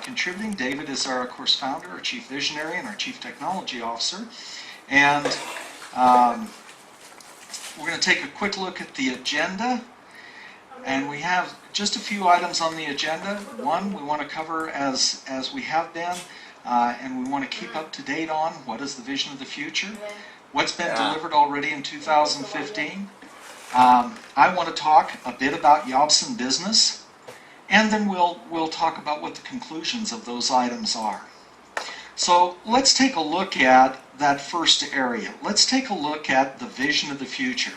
contributing. David is our, of course, founder, our chief visionary, and our chief technology officer. And we're going to take a quick look at the agenda. And we have just a few items on the agenda. One, we want to cover as we have been, and we want to keep up to date on what is the vision of the future, what's been delivered already in 2015. I want to talk a bit about YOBSN business, and then we'll talk about what the conclusions of those items are. So let's take a look at that first area. Let's take a look at the vision of the future.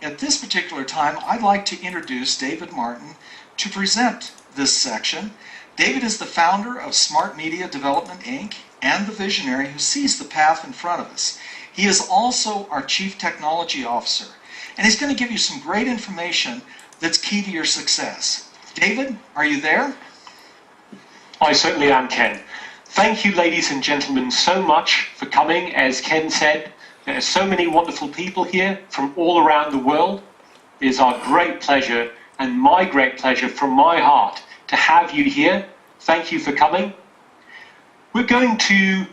At this particular time, I'd like to introduce David Martin to present this section. David is the founder of Smart Media Development, Inc., and the visionary who sees the path in front of us. He is also our Chief Technology Officer, and he's going to give you some great information that's key to your success. David, are you there? I certainly am, Ken. Thank you, ladies and gentlemen, so much for coming. As Ken said, there are so many wonderful people here from all around the world. It is our great pleasure, and my great pleasure from my heart, to have you here. Thank you for coming. We're going to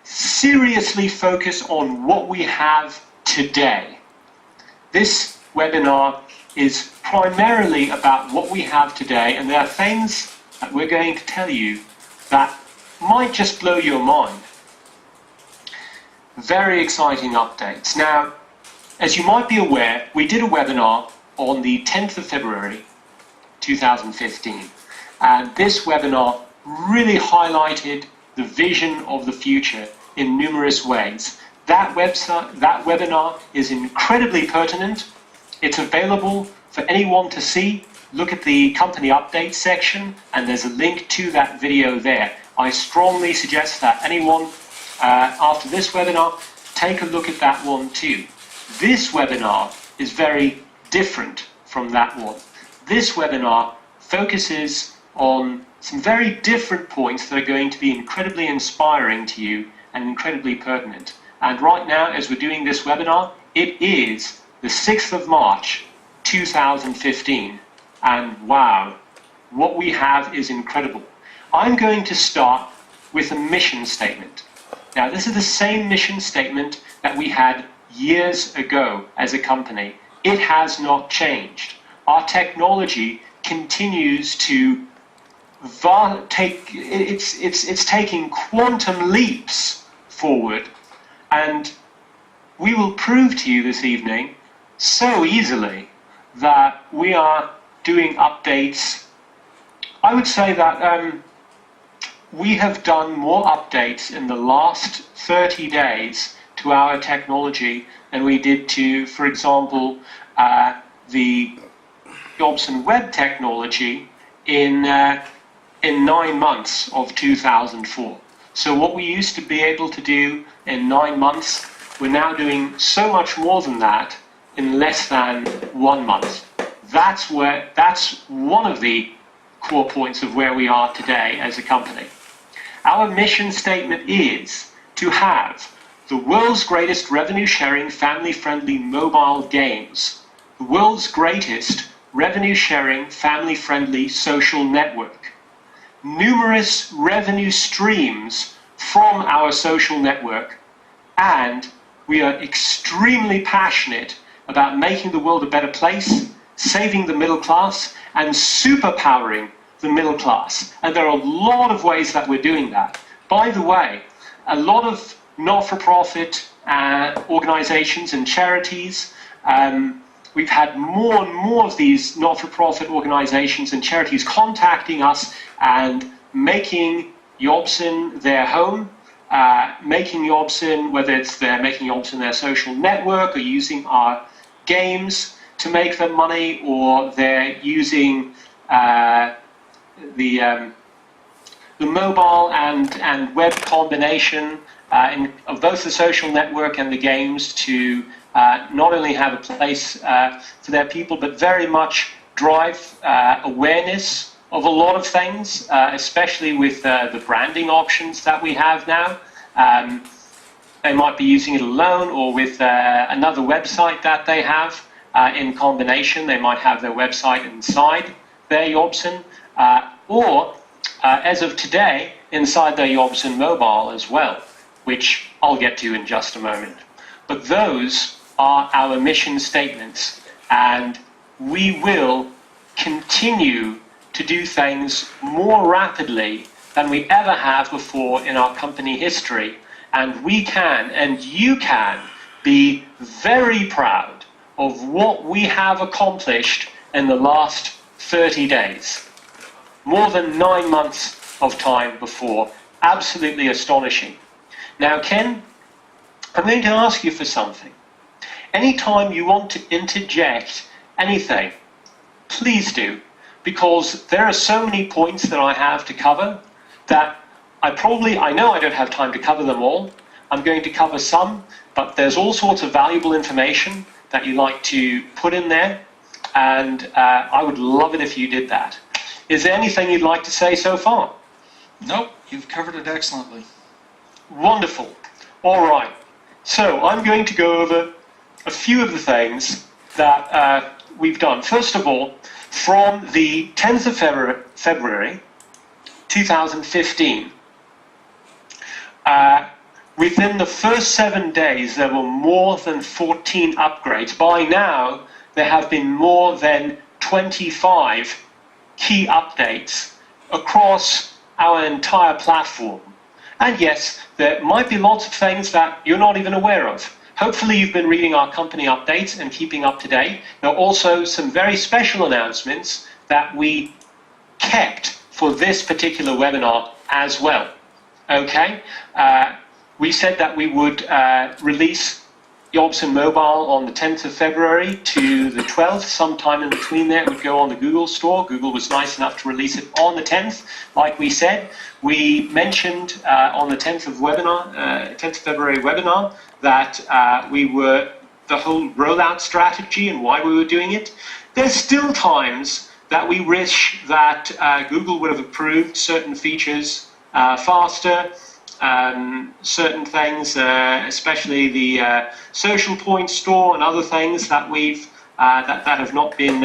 seriously focus on what we have today. This webinar is primarily about what we have today, and there are things that we're going to tell you that might just blow your mind. Very exciting updates. Now, as you might be aware, we did a webinar on the 10th of February 2015, and this webinar really highlighted the vision of the future in numerous ways. That webinar is incredibly pertinent. It's available for anyone to see. Look at the company update section, and there's a link to that video there. I strongly suggest that anyone after this webinar take a look at that one too. This webinar is very different from that one. This webinar focuses on some very different points that are going to be incredibly inspiring to you and incredibly pertinent. And right now, as we're doing this webinar, it is the 6th of March 2015, and wow, what we have is incredible. I'm going to start with a mission statement. Now, this is the same mission statement that we had years ago as a company. It has not changed. Our technology continues to it's taking quantum leaps forward, and we will prove to you this evening so easily that we are doing updates. I would say that we have done more updates in the last 30 days to our technology than we did to, for example, the YOBSN web technology in 9 months of 2004. So what we used to be able to do in 9 months, we're now doing so much more than that in less than 1 month. That's one of the core points of where we are today as a company. Our mission statement is to have the world's greatest revenue-sharing, family-friendly mobile games, the world's greatest revenue-sharing, family-friendly social network, numerous revenue streams from our social network, and we are extremely passionate about making the world a better place, saving the middle class, and superpowering the middle class. And there are a lot of ways that we're doing that. By the way, a lot of not-for-profit organizations and charities, we've had more and more of these not-for-profit organizations and charities contacting us and making YOBSN their home, making YOBSN, whether it's they're making YOBSN their social network or using our games to make them money, or they're using the mobile and web combination of both the social network and the games to not only have a place for their people, but very much drive awareness of a lot of things, especially with the branding options that we have now. They might be using it alone or with another website that they have in combination. They might have their website inside their YOBSN. or as of today, inside the YOBSN mobile as well, which I'll get to in just a moment. But those are our mission statements, and we will continue to do things more rapidly than we ever have before in our company history. And we can, and you can, be very proud of what we have accomplished in the last 30 days. More than 9 months of time before. Absolutely astonishing. Now, Ken, I'm going to ask you for something. Anytime you want to interject anything, please do, because there are so many points that I have to cover that I know I don't have time to cover them all. I'm going to cover some, but there's all sorts of valuable information that you like to put in there, and I would love it if you did that. Is there anything you'd like to say so far? Nope, you've covered it excellently. Wonderful. All right. So I'm going to go over a few of the things that we've done. First of all, from the 10th of February 2015, within the first 7 days, there were more than 14 upgrades. By now, there have been more than 25 key updates across our entire platform. And yes, there might be lots of things that you're not even aware of. Hopefully you've been reading our company updates and keeping up to date. There are also some very special announcements that we kept for this particular webinar as well. Okay? We said that we would release YOBSN Mobile on the 10th of February to the 12th. Sometime in between there, it would go on the Google Store. Google was nice enough to release it on the 10th, like we said. We mentioned on the 10th of February webinar that the whole rollout strategy and why we were doing it. There's still times that we wish that Google would have approved certain features faster. Certain things, especially the social point store and other things that we've that have not been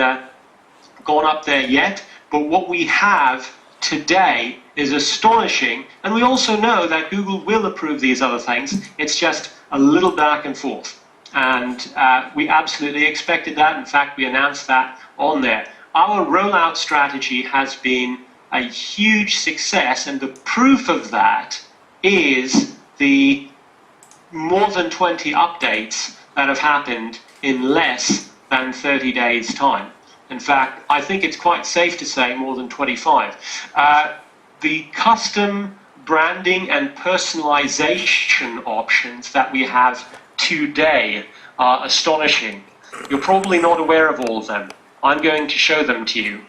gone up there yet. But what we have today is astonishing, and we also know that Google will approve these other things. It's just a little back and forth, and we absolutely expected that. In fact, we announced that on there. Our rollout strategy has been a huge success, and the proof of that is the more than 20 updates that have happened in less than 30 days' time. In fact, I think it's quite safe to say more than 25. The custom branding and personalization options that we have today are astonishing. You're probably not aware of all of them. I'm going to show them to you.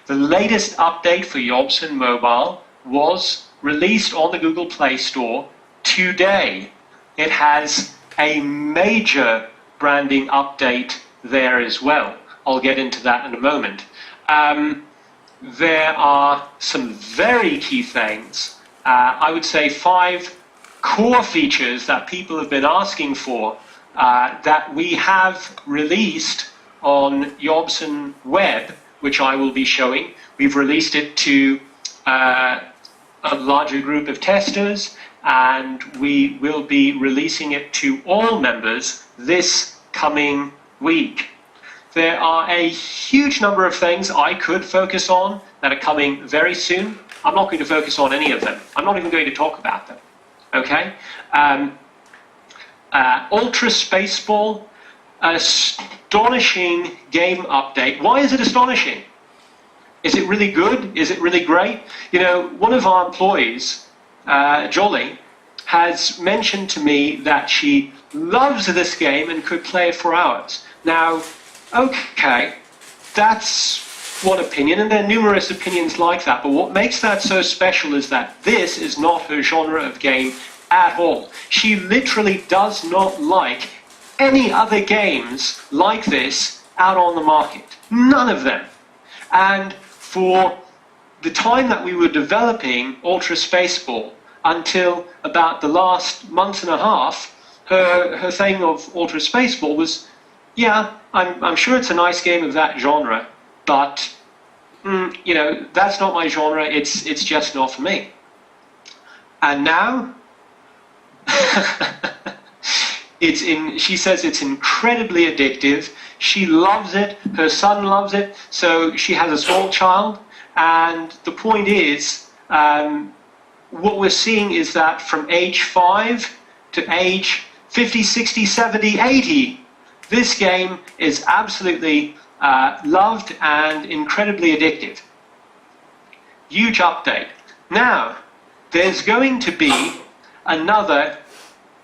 The latest update for YOBSN Mobile was released on the Google Play Store today. It has a major branding update there as well. I'll get into that in a moment. There are some very key things. I would say 5 core features that people have been asking for that we have released on YOBSN Web, which I will be showing. We've released it to a larger group of testers, and we will be releasing it to all members this coming week. There are a huge number of things I could focus on that are coming very soon. I'm not going to focus on any of them. I'm not even going to talk about them. Okay? Ultra Spaceball, astonishing game update. Why is it astonishing? Is it really good? Is it really great? You know, one of our employees, Jolly, has mentioned to me that she loves this game and could play it for hours. Now, okay, that's one opinion, and there are numerous opinions like that, but what makes that so special is that this is not her genre of game at all. She literally does not like any other games like this out on the market. None of them. And for the time that we were developing Ultra Spaceball until about the last month and a half, her thing of Ultra Spaceball was, yeah, I'm sure it's a nice game of that genre, but you know, that's not my genre, it's just not for me. And now, she says it's incredibly addictive, she loves it, her son loves it, so she has a small child, and the point is, what we're seeing is that from age 5 to age 50, 60, 70, 80, this game is absolutely loved and incredibly addictive. Huge update. Now, there's going to be another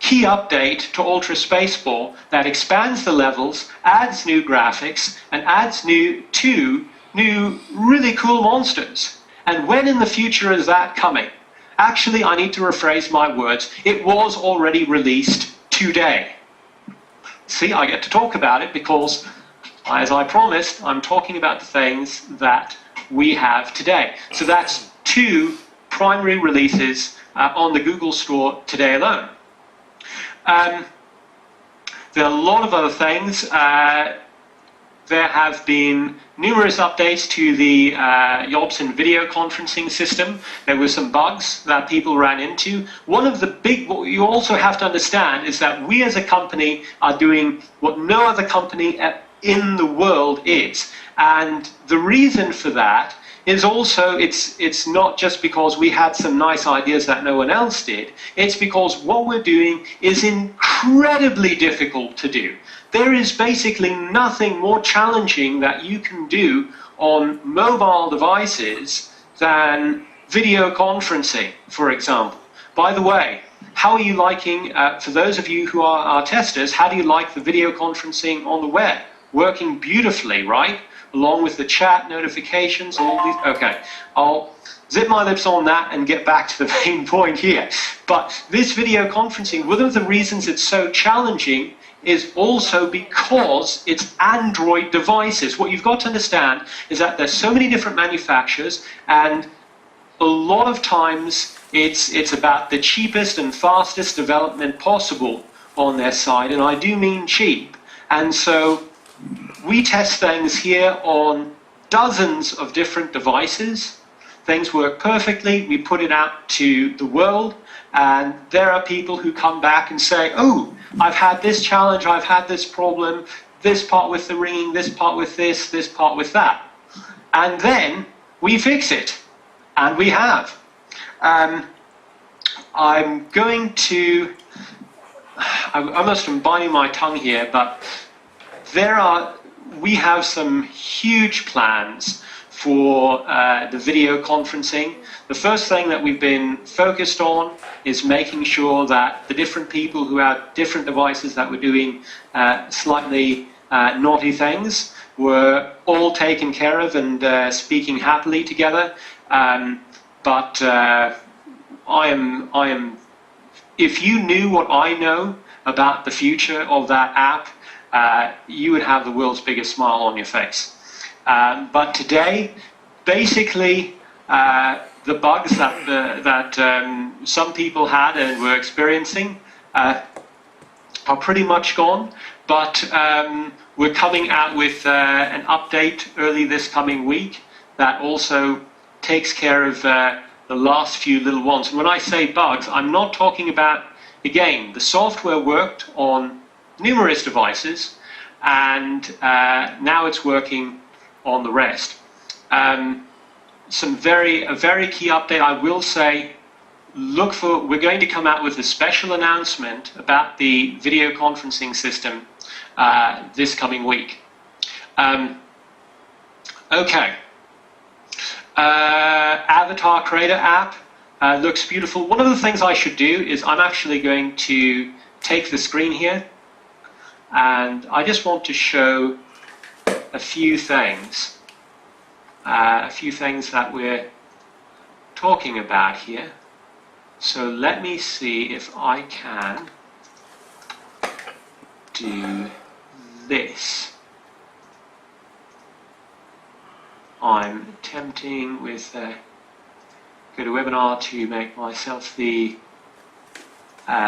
key update to Ultra Spaceball that expands the levels, adds new graphics, and adds two new really cool monsters. And when in the future is that coming? Actually, I need to rephrase my words. It was already released today. See, I get to talk about it because, as I promised, I'm talking about the things that we have today. So that's 2 primary releases on the Google Store today alone. There are a lot of other things. There have been numerous updates to the YOBSN video conferencing system. There were some bugs that people ran into. One of the what you also have to understand is that we as a company are doing what no other company in the world is. And the reason for that is also, it's not just because we had some nice ideas that no one else did. It's because what we're doing is incredibly difficult to do. There is basically nothing more challenging that you can do on mobile devices than video conferencing, for example. By the way, how are you liking, for those of you who are our testers, how do you like the video conferencing on the web? Working beautifully, right? Along with the chat notifications, all these. Okay, I'll zip my lips on that and get back to the main point here. But this video conferencing, one of the reasons it's so challenging is also because it's Android devices. What you've got to understand is that there's so many different manufacturers, and a lot of times it's about the cheapest and fastest development possible on their side, and I do mean cheap. And so we test things here on dozens of different devices. Things work perfectly, we put it out to the world, and there are people who come back and say, oh, I've had this challenge, I've had this problem, this part with the ringing, this part with this part with that. And then we fix it, and we have. I'm going to, I must be biting my tongue here, but we have some huge plans for the video conferencing. The first thing that we've been focused on is making sure that the different people who have different devices that were doing slightly naughty things were all taken care of and speaking happily together. But I am, if you knew what I know about the future of that app, you would have the world's biggest smile on your face. But today, basically, the bugs that some people had and were experiencing are pretty much gone. But we're coming out with an update early this coming week that also takes care of the last few little ones. And when I say bugs, I'm not talking about, again, the software worked on numerous devices, and now it's working on the rest. A very key update, I will say, we're going to come out with a special announcement about the video conferencing system this coming week. Okay. Avatar Creator app looks beautiful. One of the things I should do is I'm actually going to take the screen here, and I just want to show a few things that we're talking about here. So let me see if I can do this. I'm attempting with GoToWebinar to make myself the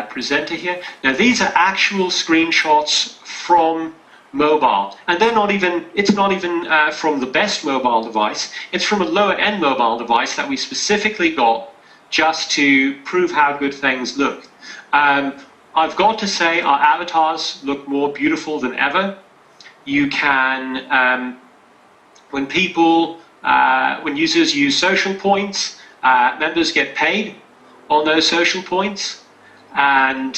presenter here. Now these are actual screenshots from mobile. And they're not even, it's not even from the best mobile device. It's from a lower end mobile device that we specifically got just to prove how good things look. I've got to say our avatars look more beautiful than ever. You can, when users use social points, members get paid on those social points. And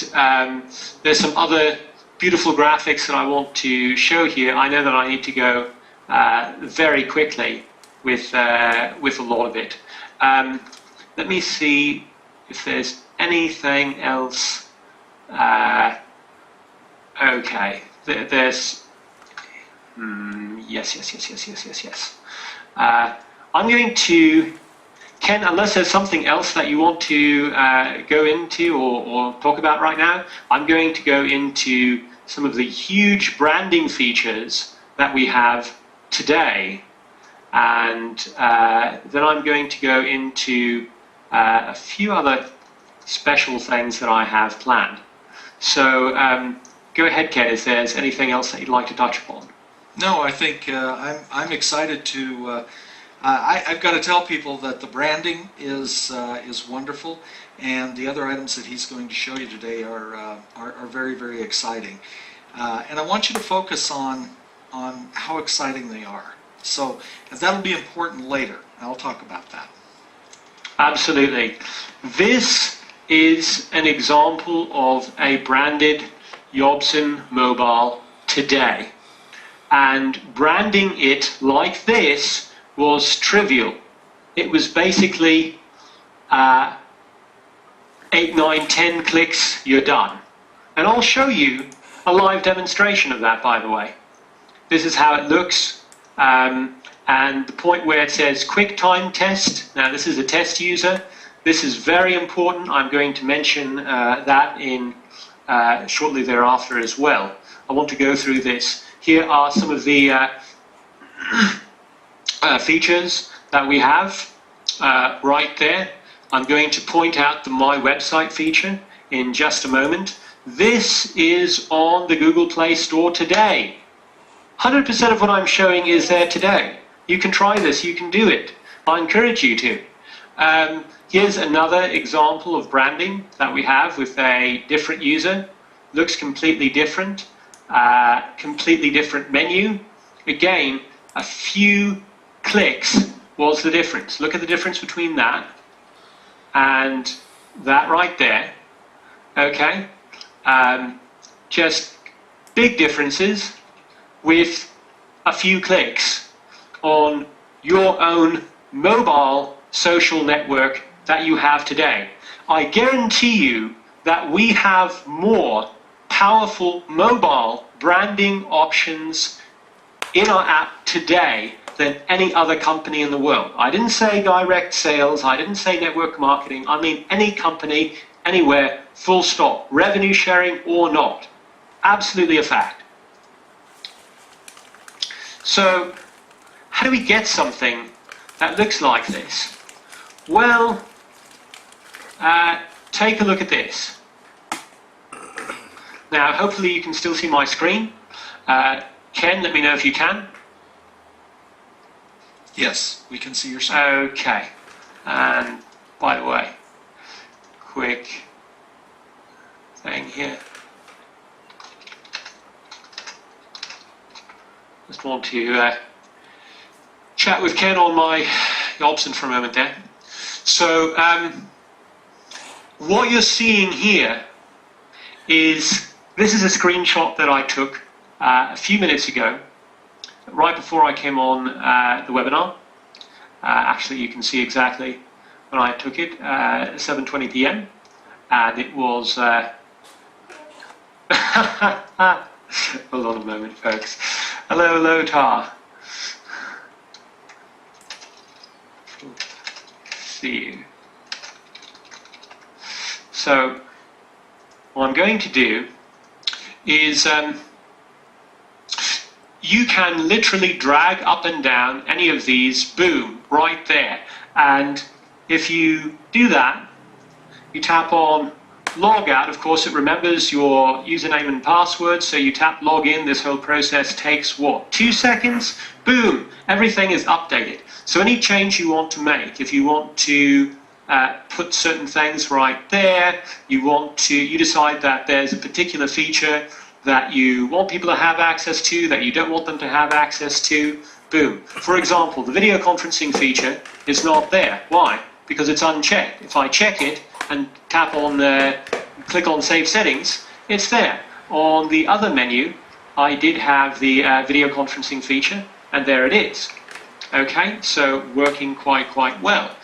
there's some other beautiful graphics that I want to show here. I know that I need to go very quickly with a lot of it. Let me see if there's anything else. Okay, there's yes. I'm going to, Ken, unless there's something else that you want to go into or talk about right now, I'm going to go into some of the huge branding features that we have today, and then I'm going to go into a few other special things that I have planned. So go ahead, Ken, if there's anything else that you'd like to touch upon. No, I think I'm excited to. I've got to tell people that the branding is wonderful, and the other items that he's going to show you today are very, very exciting. And I want you to focus on how exciting they are. So that'll be important later. I'll talk about that. Absolutely. This is an example of a branded YOBSN mobile today. And branding it like this was trivial. It was basically 8, 9, 10 clicks, you're done. And I'll show you a live demonstration of that, by the way. This is how it looks. And the point where it says quick time test, now this is a test user. This is very important. I'm going to mention that in shortly thereafter as well. I want to go through this. Here are some of the features that we have right there. I'm going to point out the My Website feature in just a moment. This is on the Google Play Store today. 100% of what I'm showing is there today. You can try this, you can do it. I encourage you to. Here's another example of branding that we have with a different user. Looks completely different menu. Again, a few clicks was the difference. Look at the difference between that and that right there. Okay, just big differences with a few clicks on your own mobile social network that you have today. I guarantee you that we have more powerful mobile branding options in our app today than any other company in the world. I didn't say direct sales, I didn't say network marketing, I mean any company, anywhere, full stop, revenue sharing or not. Absolutely a fact. So, how do we get something that looks like this? Well, take a look at this. Now, hopefully you can still see my screen. Ken, let me know if you can. Yes, we can see your screen. Okay. And by the way, quick thing here. Just want to chat with Ken on my YOBSN for a moment there. So, what you're seeing here is, this is a screenshot that I took a few minutes ago, right before I came on the webinar. Actually, you can see exactly when I took it, 7:20 p.m. And it was... Hold on a moment, folks. Hello, Lothar. See you. So, what I'm going to do is you can literally drag up and down any of these, boom, right there. And if you do that, you tap on log out, of course, it remembers your username and password, so you tap login. This whole process takes, what, 2 seconds? Boom, everything is updated. So any change you want to make, if you want to put certain things right there, you decide that there's a particular feature that you want people to have access to, that you don't want them to have access to, boom. For example, the video conferencing feature is not there. Why? Because it's unchecked. If I check it and tap on click on Save Settings, it's there. On the other menu, I did have the video conferencing feature, and there it is. Okay, so working quite well.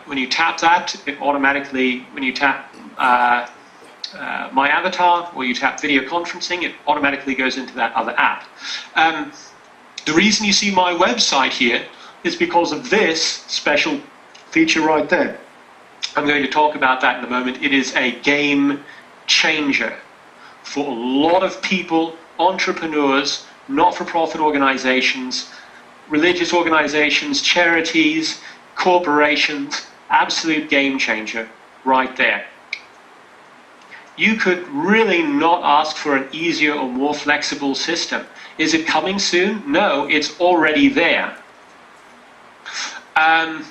When you tap that, it automatically, when you tap My Avatar or you tap video conferencing, it automatically goes into that other app. The reason you see my website here is because of this special feature right there. I'm going to talk about that in a moment. It is a game changer for a lot of people, entrepreneurs, not-for-profit organizations, religious organizations, charities, corporations. Absolute game changer right there. You could really not ask for an easier or more flexible system. Is it coming soon? No, it's already there. And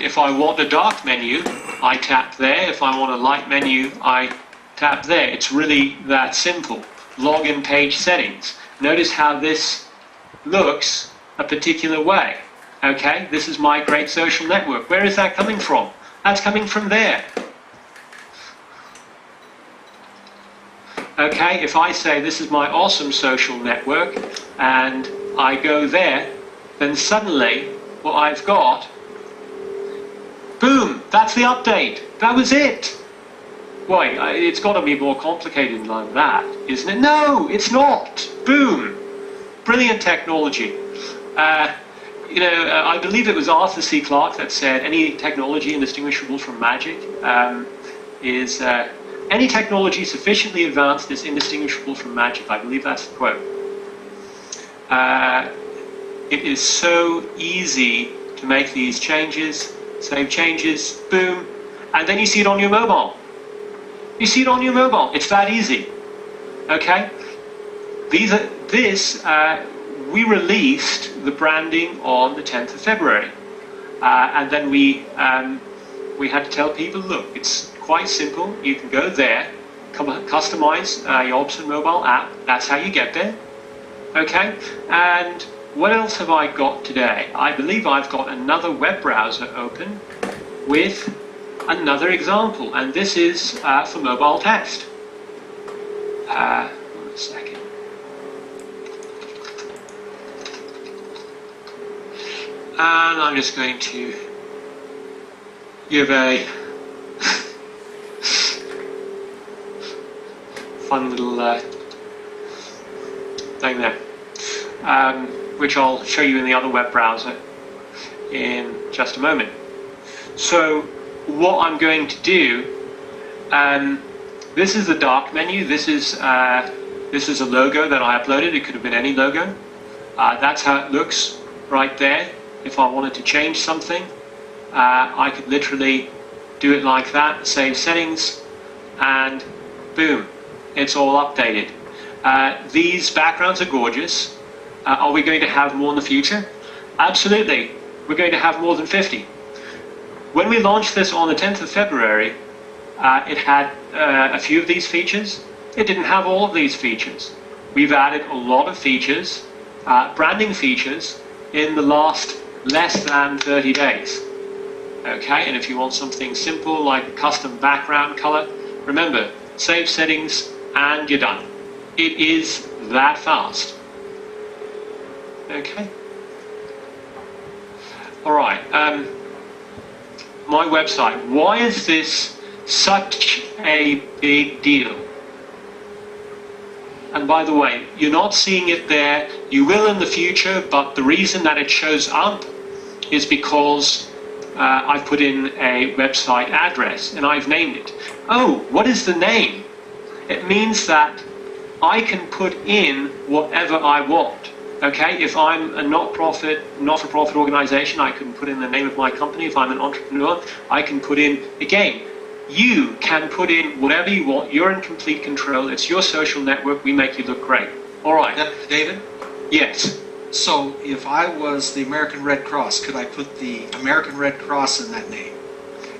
if I want a dark menu, I tap there. If I want a light menu, I tap there. It's really that simple. Login page settings. Notice how this looks a particular way. Okay, this is my great social network. Where is that coming from? That's coming from there. Okay, if I say this is my awesome social network and I go there, then suddenly what I've got, boom, that's the update. That was it. Wait, it's got to be more complicated than that, isn't it? No, it's not. Boom. Brilliant technology. I believe it was Arthur C. Clarke that said any technology indistinguishable from magic is any technology sufficiently advanced is indistinguishable from magic. I believe that's the quote. It is so easy to make these changes, save changes, boom, and then you see it on your mobile. You see it on your mobile. It's that easy. Okay? We released the branding on the 10th of February. And then we had to tell people, look, it's quite simple. You can go there, customize YOBSN mobile app. That's how you get there. Okay? And what else have I got today? I believe I've got another web browser open with another example. And this is for mobile test. One second. And I'm just going to give a fun little thing there, which I'll show you in the other web browser in just a moment. So what I'm going to do, this is the dark menu. This is a logo that I uploaded. It could have been any logo. That's how it looks right there. If I wanted to change something, I could literally do it like that, save settings, and boom, it's all updated. These backgrounds are gorgeous. Are we going to have more in the future? Absolutely. We're going to have more than 50. When we launched this on the 10th of February, it had a few of these features. It didn't have all of these features. We've added a lot of features, branding features, in the last less than 30 days. Okay, and if you want something simple like a custom background color, remember, save settings and you're done. It is that fast. Okay. Alright, my website. Why is this such a big deal? And by the way, you're not seeing it there. You will in the future, but the reason that it shows up is because I've put in a website address and I've named it. Oh, what is the name? It means that I can put in whatever I want. Okay, if I'm a not-for-profit organization, I can put in the name of my company. If I'm an entrepreneur, I can put in, again, you can put in whatever you want. You're in complete control. It's your social network. We make you look great. All right. David? Yes. So if I was the American Red Cross, could I put the American Red Cross in that name?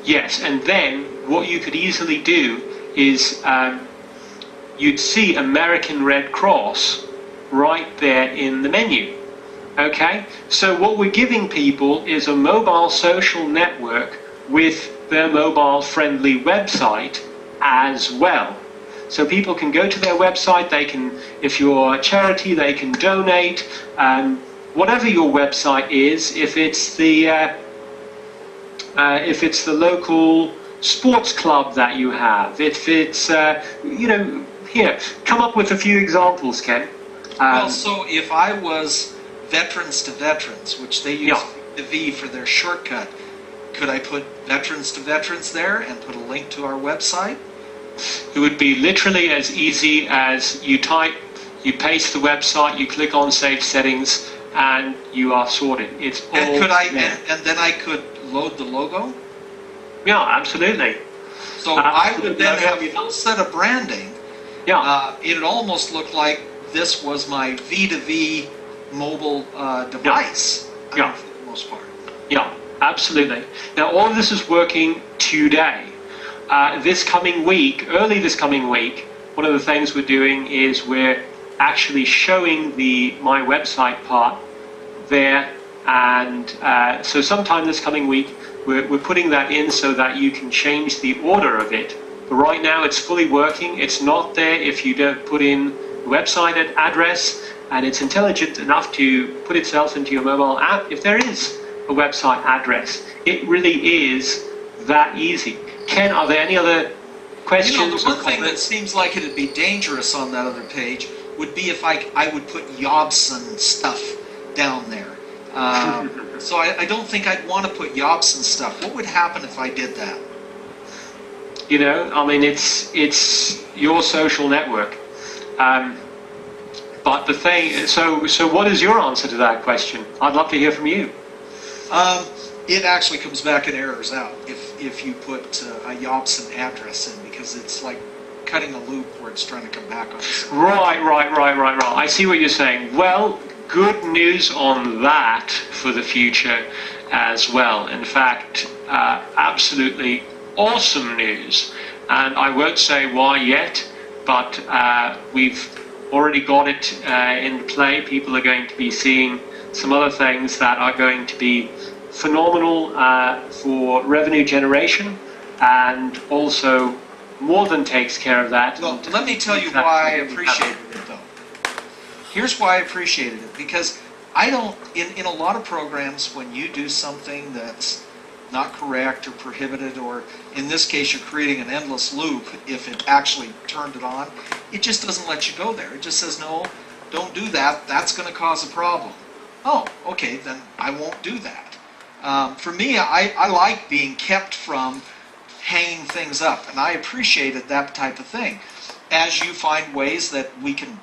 Yes, and then what you could easily do is you'd see American Red Cross right there in the menu. Okay? So what we're giving people is a mobile social network with their mobile-friendly website as well. So people can go to their website, they can, if you're a charity, they can donate, whatever your website is, if it's the local sports club that you have, if it's, here, come up with a few examples, Ken. Well, so if I was Veterans to Veterans, which they use Yeah. the V for their shortcut, could I put Veterans to Veterans there and put a link to our website? It would be literally as easy as you paste the website, you click on Save Settings, and you are sorted. It's all And could I there. and then I could load the logo? Yeah, absolutely. So I would then logo, have a full set of branding. Yeah, It'd almost look like this was my V2V mobile device, Yeah. for the most part. yeah, absolutely. Now, all of this is working today. This coming week, early this coming week, one of the things we're doing is we're actually showing the My Website part there, and so sometime this coming week, we're putting that in so that you can change the order of it. But right now, it's fully working. It's not there if you don't put in the website address, and it's intelligent enough to put itself into your mobile app if there is a website address. It really is that easy. Ken, are there any other questions? You know, the or one thing that comments? seems like it'd be dangerous on that other page would be if I would put YOBSN stuff down there. So I don't think I'd want to put YOBSN stuff. What would happen if I did that? You know, I mean, it's your social network. But the thing, so what is your answer to that question? I'd love to hear from you. It actually comes back and errors out if you put a YOBSN address in, because it's like cutting a loop where it's trying to come back on itself. Right. I see what you're saying. Well, good news on that for the future as well. In fact, absolutely awesome news. And I won't say why yet, but we've already got it in play. People are going to be seeing some other things that are going to be phenomenal for revenue generation, and also more than takes care of that. Well, let me tell you why I appreciated it, though. Here's why I appreciated it, because I don't, in a lot of programs, when you do something that's not correct or prohibited, or in this case you're creating an endless loop, if it actually turned it on, it just doesn't let you go there. It just says, no, don't do that, that's going to cause a problem. Oh, okay, then I won't do that. For me, I like being kept from hanging things up, and I appreciated that type of thing. As you find ways that we can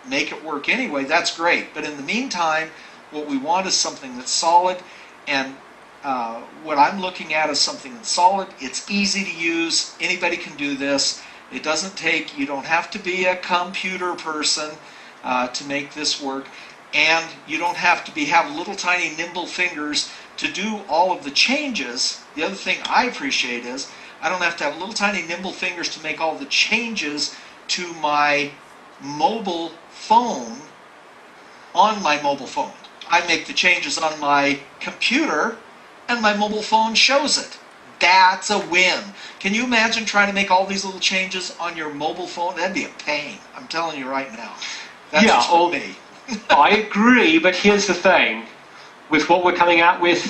make it work anyway, that's great. But in the meantime, what we want is something that's solid, and what I'm looking at is something that's solid. It's easy to use. Anybody can do this. It doesn't take, you don't have to be a computer person to make this work, and you don't have to have little tiny nimble fingers to do all of the changes. The other thing I appreciate is I don't have to have little tiny nimble fingers to make all the changes to my mobile phone on my mobile phone. I make the changes on my computer and my mobile phone shows it. That's a win. Can you imagine trying to make all these little changes on your mobile phone? That'd be a pain. I'm telling you right now. That's Yeah, just for me. I agree, but here's the thing. With what we're coming out with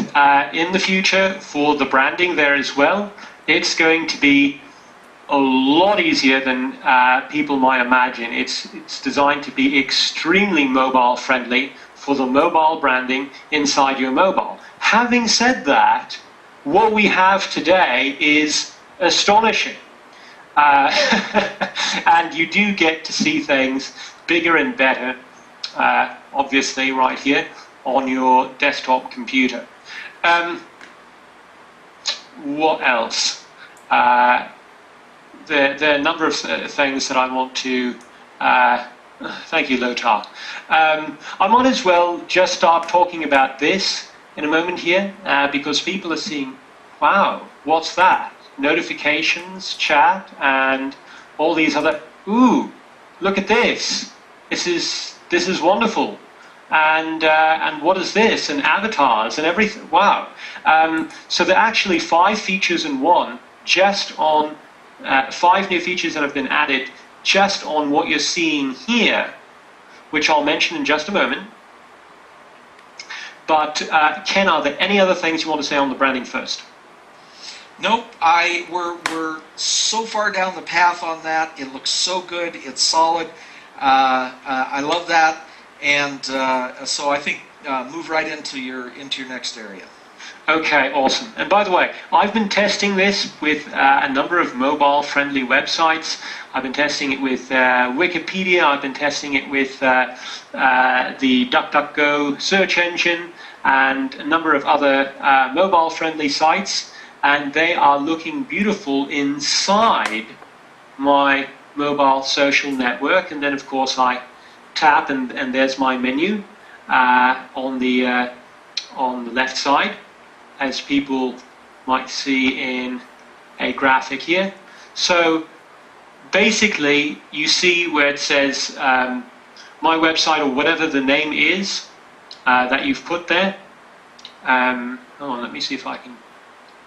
in the future for the branding there as well, it's going to be a lot easier than people might imagine. It's designed to be extremely mobile friendly for the mobile branding inside your mobile. Having said that, what we have today is astonishing. And you do get to see things bigger and better, obviously right here on your desktop computer. What else? there are a number of things that I want to. Thank you, Lothar. I might as well just start talking about this in a moment here, because people are seeing, wow, what's that? Notifications, chat, and all these other. Ooh, look at this. This is wonderful. And what is this? And avatars and everything. Wow. So there are actually 5 features in one, just on 5 new features that have been added just on what you're seeing here, which I'll mention in just a moment. But Ken, are there any other things you want to say on the branding first? Nope, we're so far down the path on that. It looks so good. It's solid. I love that, and so I think move right into your next area. Okay, awesome. And by the way, I've been testing this with a number of mobile-friendly websites. I've been testing it with Wikipedia. I've been testing it with the DuckDuckGo search engine and a number of other mobile-friendly sites, and they are looking beautiful inside my mobile social network. And then, of course, I tap, and there's my menu on the left side, as people might see in a graphic here. So basically, you see where it says my website, or whatever the name is that you've put there. Hold on, let me see if I can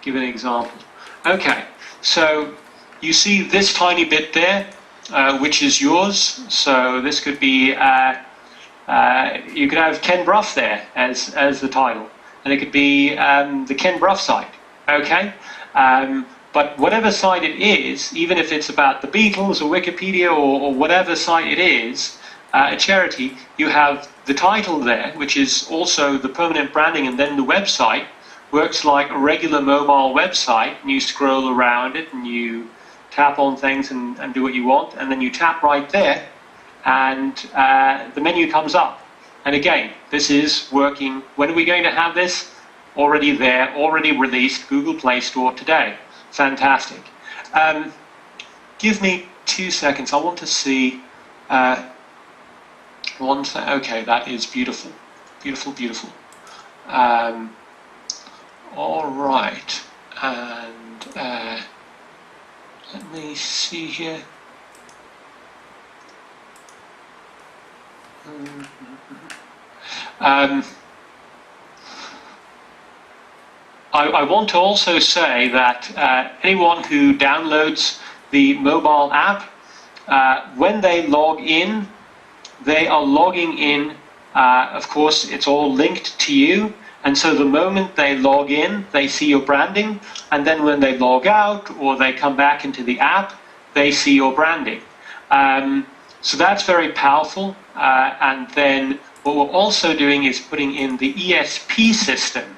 give an example. Okay, so you see this tiny bit there, which is yours. So this could be, you could have Ken Brough there as the title. And it could be the Ken Brough site, okay? But whatever site it is, even if it's about the Beatles or Wikipedia or whatever site it is, a charity, you have the title there, which is also the permanent branding, and then the website works like a regular mobile website, and you scroll around it, and you tap on things and do what you want, and then you tap right there, and the menu comes up. And again, this is working. When are we going to have this? Already there, already released, Google Play Store today. Fantastic. Give me 2 seconds. I want to see one thing. Okay, that is beautiful. Beautiful, beautiful. All right. And let me see here. I want to also say that anyone who downloads the mobile app, when they log in, they are logging in, of course, it's all linked to you, and so the moment they log in, they see your branding, and then when they log out or they come back into the app, they see your branding. So that's very powerful, and then what we're also doing is putting in the ESP system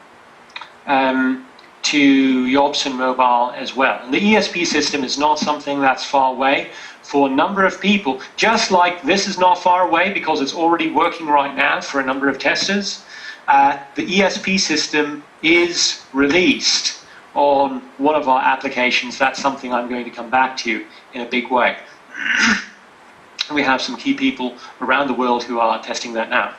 to YOBSN Mobile as well. And the ESP system is not something that's far away for a number of people, just like this is not far away because it's already working right now for a number of testers. The ESP system is released on one of our applications. That's something I'm going to come back to in a big way. We have some key people around the world who are testing that now.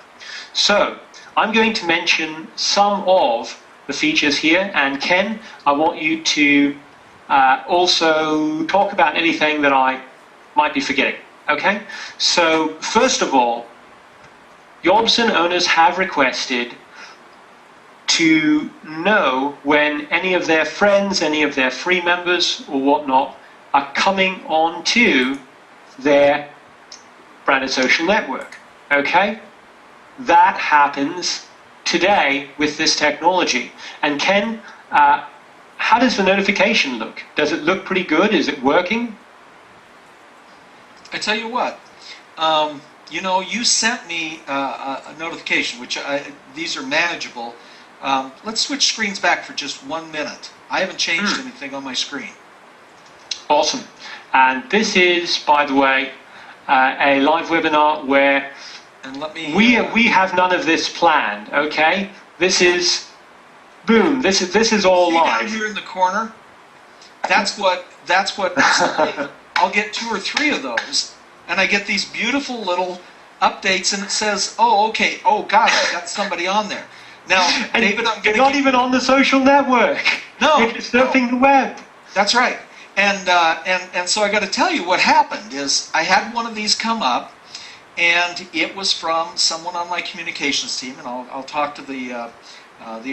So I'm going to mention some of the features here, and Ken, I want you to also talk about anything that I might be forgetting. Okay? So first of all, YOBSN owners have requested to know when any of their friends, any of their free members or whatnot are coming on to their branded social network. Okay? That happens today with this technology. And Ken, how does the notification look? Does it look pretty good? Is it working? I tell you what, you know, you sent me a notification, which these are manageable. Let's switch screens back for just 1 minute. I haven't changed anything on my screen. Awesome. And this is, by the way, a live webinar where we have none of this planned. Okay, this is boom. This is all live. Down here in the corner, That's what I'll get 2 or 3 of those, and I get these beautiful little updates, and it says, "Oh, okay. Oh, gosh, I got somebody on there." Now, And David, I'm you're going not even on the social network. No, You're just surfing the web. That's right. And so I got to tell you what happened is I had one of these come up, and it was from someone on my communications team, and I'll talk to the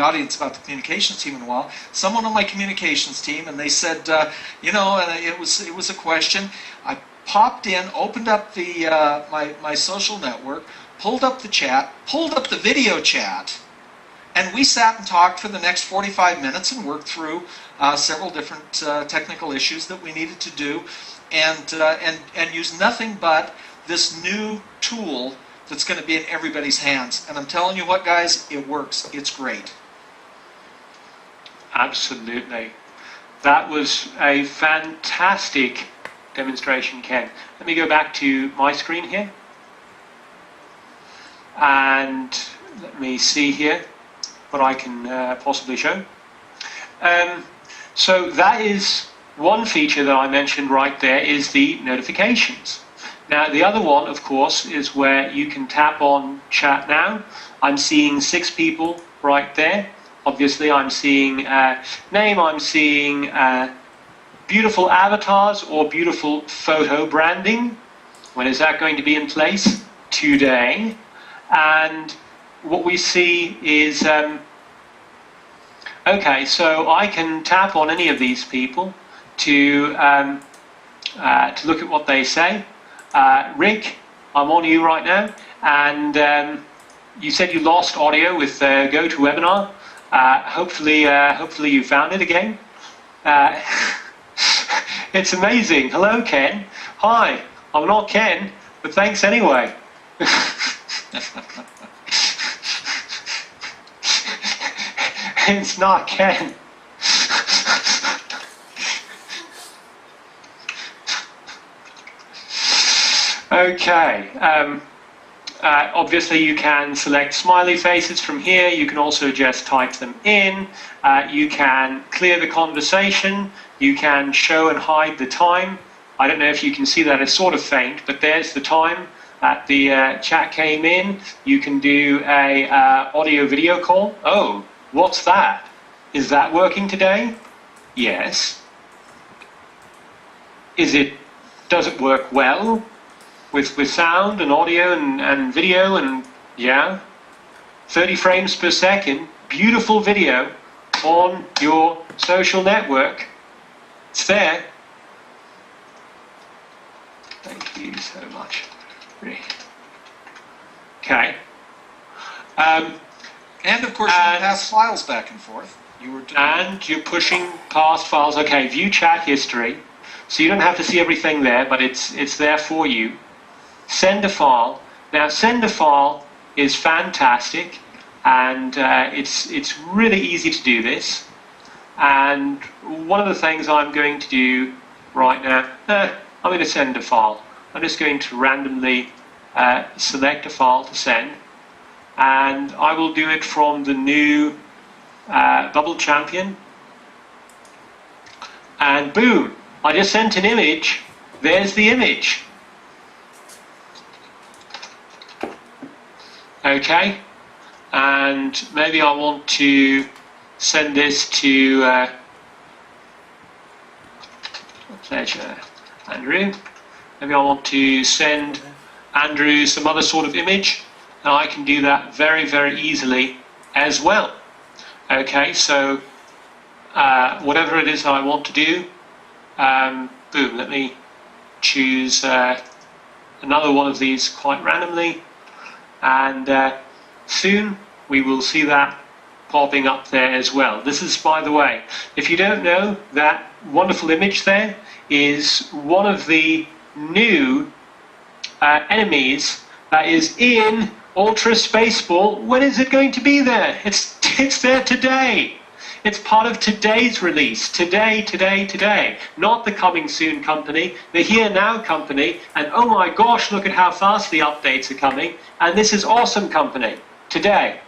audience about the communications team in a while. Someone on my communications team, and they said, and it was a question. I popped in, opened up the my social network, pulled up the chat, pulled up the video chat, and we sat and talked for the next 45 minutes and worked through several different technical issues that we needed to do, and used nothing but this new tool that's going to be in everybody's hands. And I'm telling you what, guys, it works. It's great. Absolutely. That was a fantastic demonstration, Ken. Let me go back to my screen here. And let me see here what I can possibly show. So that is one feature that I mentioned right there, is the notifications. Now the other one, of course, is where you can tap on chat now. I'm seeing 6 people right there. Obviously I'm seeing name, I'm seeing beautiful avatars or beautiful photo branding. When is that going to be in place? Today. And what we see is, okay, so I can tap on any of these people to look at what they say. Rick, I'm on you right now, and you said you lost audio with GoToWebinar. Hopefully you found it again. It's amazing. Hello, Ken. Hi, I'm not Ken, but thanks anyway. It's not Ken. Okay. Obviously you can select smiley faces from here. You can also just type them in. You can clear the conversation. You can show and hide the time. I don't know if you can see that, it's sort of faint, but there's the time that the chat came in. You can do a audio video call. Oh, what's that? Is that working today? Yes. Does it work well with sound and audio and video? And yeah, 30 frames per second, beautiful video on your social network. It's there. Thank you so much. Okay. And of course, you can pass files back and forth. And you're pushing past files. Okay, view chat history. So you don't have to see everything there, but it's there for you. Send a file. Now, send a file is fantastic, and it's really easy to do this. And one of the things I'm going to do right now, I'm going to send a file. I'm just going to randomly select a file to send, and I will do it from the new Bubble Champion. And boom, I just sent an image. There's the image. Okay, and maybe I want to send this to pleasure, Andrew. Maybe I want to send Andrew some other sort of image, and I can do that very, very easily as well. Okay, so whatever it is I want to do, boom, let me choose another one of these quite randomly, and soon we will see that popping up there as well. This is, by the way, if you don't know, that wonderful image there is one of the new enemies that is in Ultra Spaceball. When is it going to be there? It's there today. It's part of today's release. Today. Not the coming soon company, the here now company. And oh my gosh, look at how fast the updates are coming. And this is awesome company today.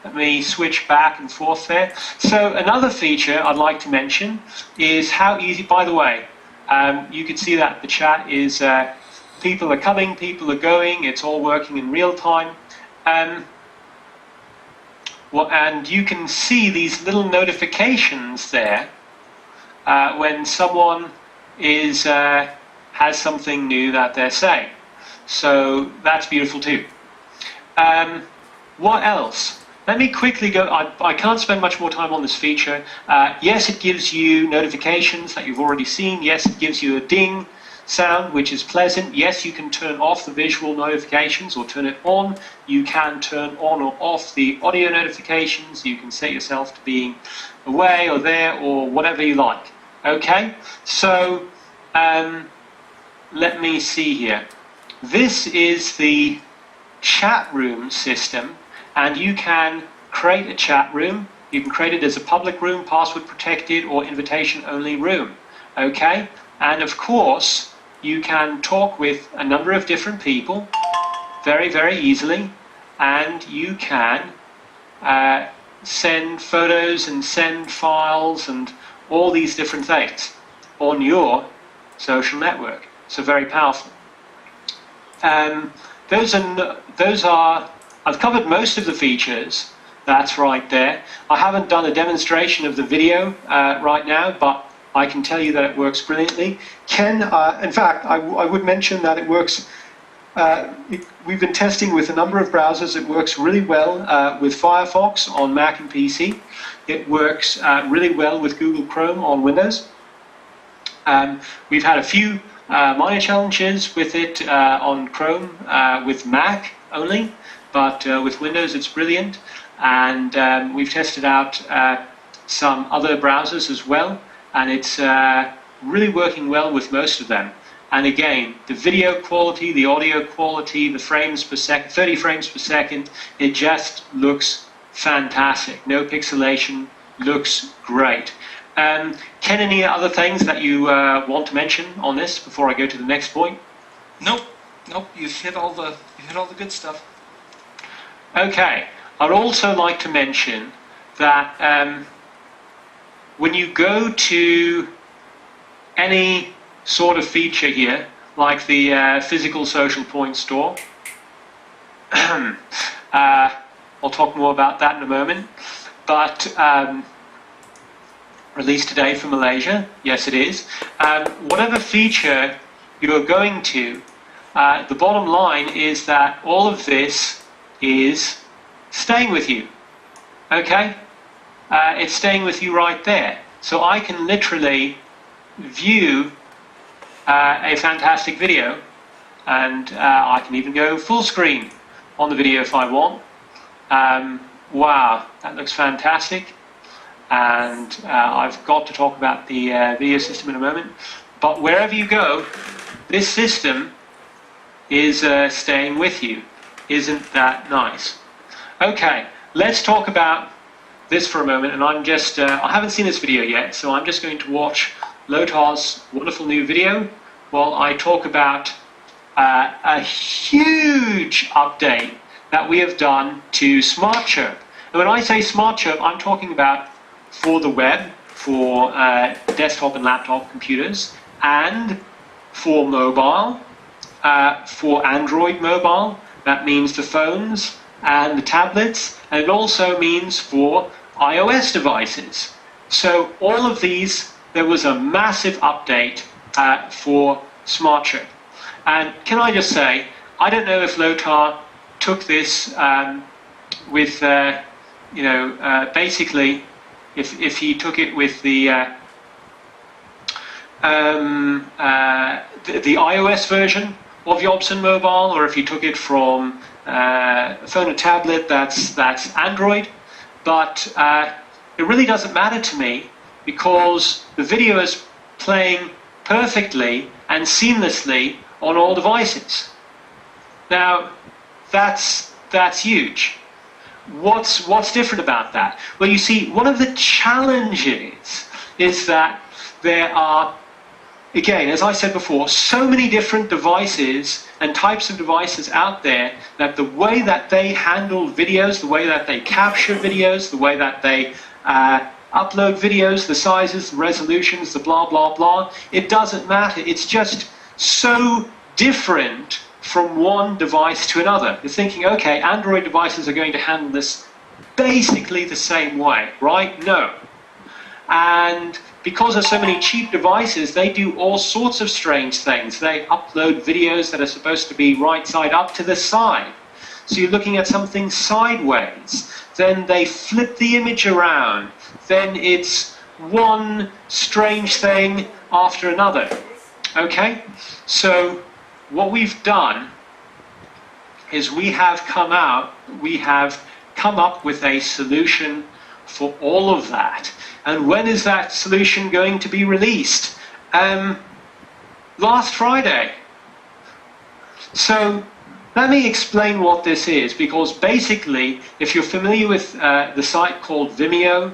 Let me switch back and forth there. So another feature I'd like to mention is how easy, by the way, you can see that the chat is people are coming, people are going, it's all working in real time. And you can see these little notifications there when someone has something new that they're saying. So that's beautiful too. What else? Let me quickly go. I can't spend much more time on this feature. Yes, it gives you notifications that you've already seen. Yes, it gives you a ding sound, which is pleasant. Yes, you can turn off the visual notifications or turn it on. You can turn on or off the audio notifications. You can set yourself to being away or there or whatever you like. Okay, so let me see here. This is the chat room system, and you can create a chat room. You can create it as a public room, password protected, or invitation only room. Okay, and of course you can talk with a number of different people very, very easily, and you can send photos and send files and all these different things on your social network. So very powerful. Those are, I've covered most of the features. That's right there. I haven't done a demonstration of the video right now, but I can tell you that it works brilliantly. In fact, I would mention that it works. We've been testing with a number of browsers. It works really well with Firefox on Mac and PC. It works really well with Google Chrome on Windows. We've had a few minor challenges with it on Chrome with Mac only, but with Windows it's brilliant. And we've tested out some other browsers as well, and it's really working well with most of them. And again, the video quality, the audio quality, the frames per second, 30 frames per second, it just looks fantastic. No pixelation, looks great. Ken, any other things that you want to mention on this before I go to the next point? Nope. You've hit all the good stuff. Okay. I'd also like to mention that when you go to any sort of feature here, like the physical social point store, I'll talk more about that in a moment, but released today from Malaysia, yes it is. Whatever feature you're going to, the bottom line is that all of this is staying with you. Okay? It's staying with you right there. So I can literally view a fantastic video, and I can even go full screen on the video if I want. Wow, that looks fantastic. And I've got to talk about the video system in a moment. But wherever you go, this system is staying with you. Isn't that nice? Okay, let's talk about this for a moment. And I'm just, I haven't seen this video yet, so I'm just going to watch Lotar's wonderful new video while I talk about a huge update that we have done to Smart Chirp. And when I say Smart Chirp, I'm talking about for the web, for desktop and laptop computers, and for mobile, for Android mobile. That means the phones and the tablets, and it also means for iOS devices. So all of these, there was a massive update for Smart Chirp. And can I just say, I don't know if Lotar took this with, basically, if he took it with the iOS version of YOBSN Mobile, or if he took it from phone and tablet that's Android, but it really doesn't matter to me because the video is playing perfectly and seamlessly on all devices. Now that's huge. What's different about that? Well, you see, one of the challenges is that there are again, as I said before, so many different devices and types of devices out there that the way that they handle videos, the way that they capture videos, the way that they upload videos, the sizes, the resolutions, the blah, blah, blah, it doesn't matter. It's just so different from one device to another. You're thinking, okay, Android devices are going to handle this basically the same way, right? No. And because of so many cheap devices, they do all sorts of strange things. They upload videos that are supposed to be right side up to the side. So you're looking at something sideways. Then they flip the image around. Then it's one strange thing after another. Okay? So what we've done is we have come up with a solution for all of that. And when is that solution going to be released? Last Friday. So let me explain what this is, because basically, if you're familiar with the site called Vimeo,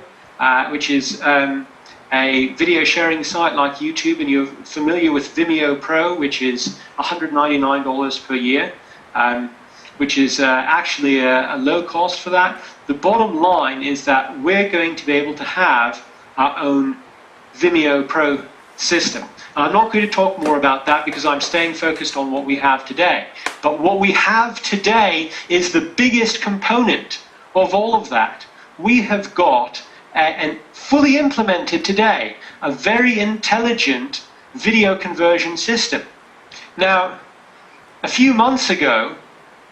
which is a video sharing site like YouTube, and you're familiar with Vimeo Pro, which is $199 per year, which is actually a low cost for that. The bottom line is that we're going to be able to have our own Vimeo Pro system. And I'm not going to talk more about that because I'm staying focused on what we have today. But what we have today is the biggest component of all of that. We have got, and fully implemented today, a very intelligent video conversion system. Now, a few months ago,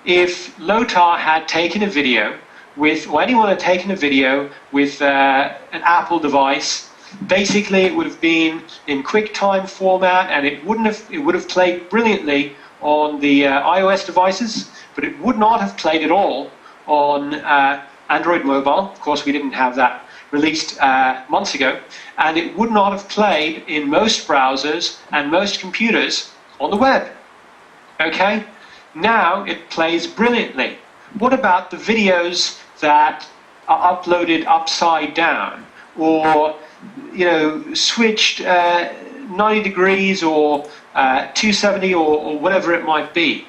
if Lothar had taken a video with, or anyone had taken a video with an Apple device, basically it would have been in QuickTime format, and it would have played brilliantly on the iOS devices, but it would not have played at all on Android mobile. Of course, we didn't have that released months ago, and it would not have played in most browsers and most computers on the web. Okay? Now it plays brilliantly. What about the videos that are uploaded upside down, or switched 90 degrees or 270 or whatever it might be?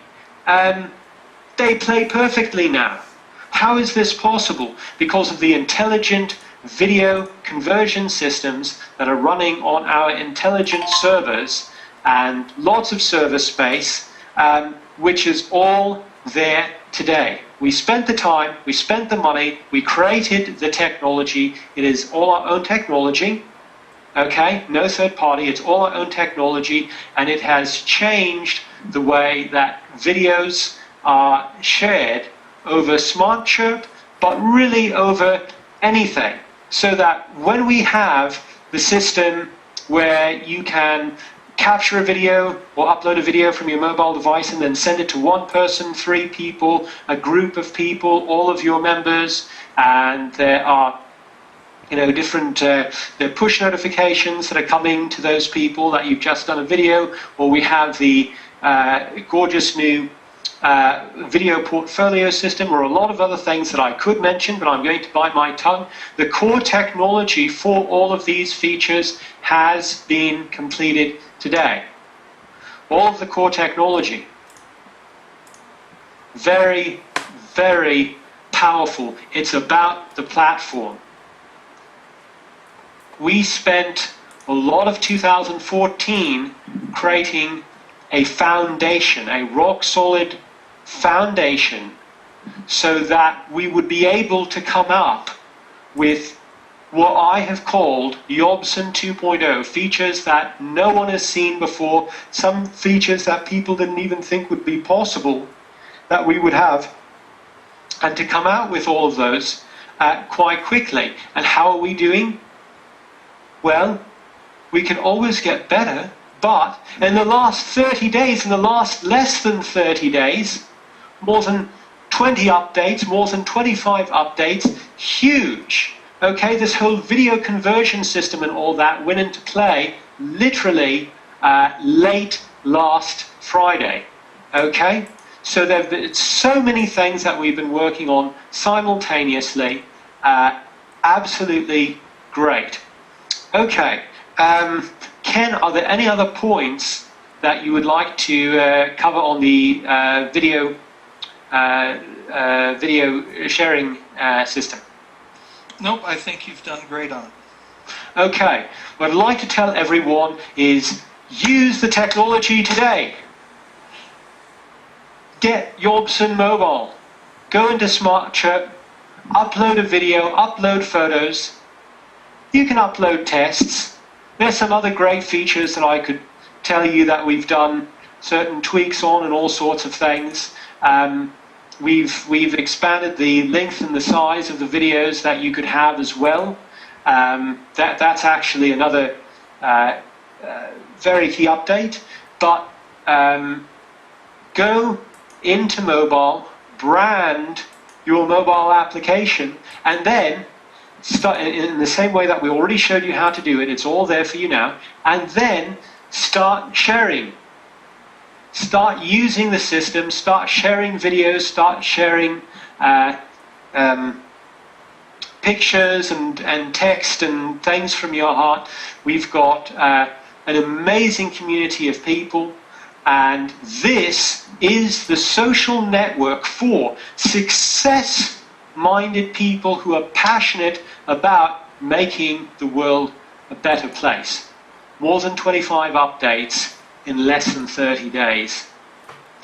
They play perfectly now. How is this possible? Because of the intelligent video conversion systems that are running on our intelligent servers and lots of server space, which is all there today. We spent the time, we spent the money, we created the technology. It is all our own technology, okay? No third party, it's all our own technology, and it has changed the way that videos are shared over SmartChirp, but really over anything. So that when we have the system where you can capture a video or upload a video from your mobile device and then send it to one person, 3 people, a group of people, all of your members, and there are different push notifications that are coming to those people that you've just done a video, or we have the gorgeous new video portfolio system, or a lot of other things that I could mention, but I'm going to bite my tongue. The core technology for all of these features has been completed today. All of the core technology. Very, very powerful. It's about the platform. We spent a lot of 2014 creating a foundation, a rock-solid foundation, so that we would be able to come up with what I have called YOBSN 2.0, features that no one has seen before, some features that people didn't even think would be possible that we would have, and to come out with all of those quite quickly. And how are we doing? Well, we can always get better, but in the last 30 days, in the last less than 30 days, more than 20 updates, more than 25 updates, huge. Okay, this whole video conversion system and all that went into play literally late last Friday. Okay, so there have been so many things that we've been working on simultaneously. Absolutely great. Okay, Ken, are there any other points that you would like to cover on the video sharing system? Nope, I think you've done great on it. Okay, what I'd like to tell everyone is use the technology today. Get YOBSN mobile. Go into SmartChirp, upload a video, upload photos. You can upload tests. There's some other great features that I could tell you that we've done certain tweaks on and all sorts of things. We've expanded the length and the size of the videos that you could have as well. That's actually another very key update. But go into mobile, brand your mobile application, and then start in the same way that we already showed you how to do it. It's all there for you now. And then start sharing. Start using the system, start sharing videos, start sharing pictures and text and things from your heart. We've got an amazing community of people, and this is the social network for success-minded people who are passionate about making the world a better place. More than 25 updates in less than 30 days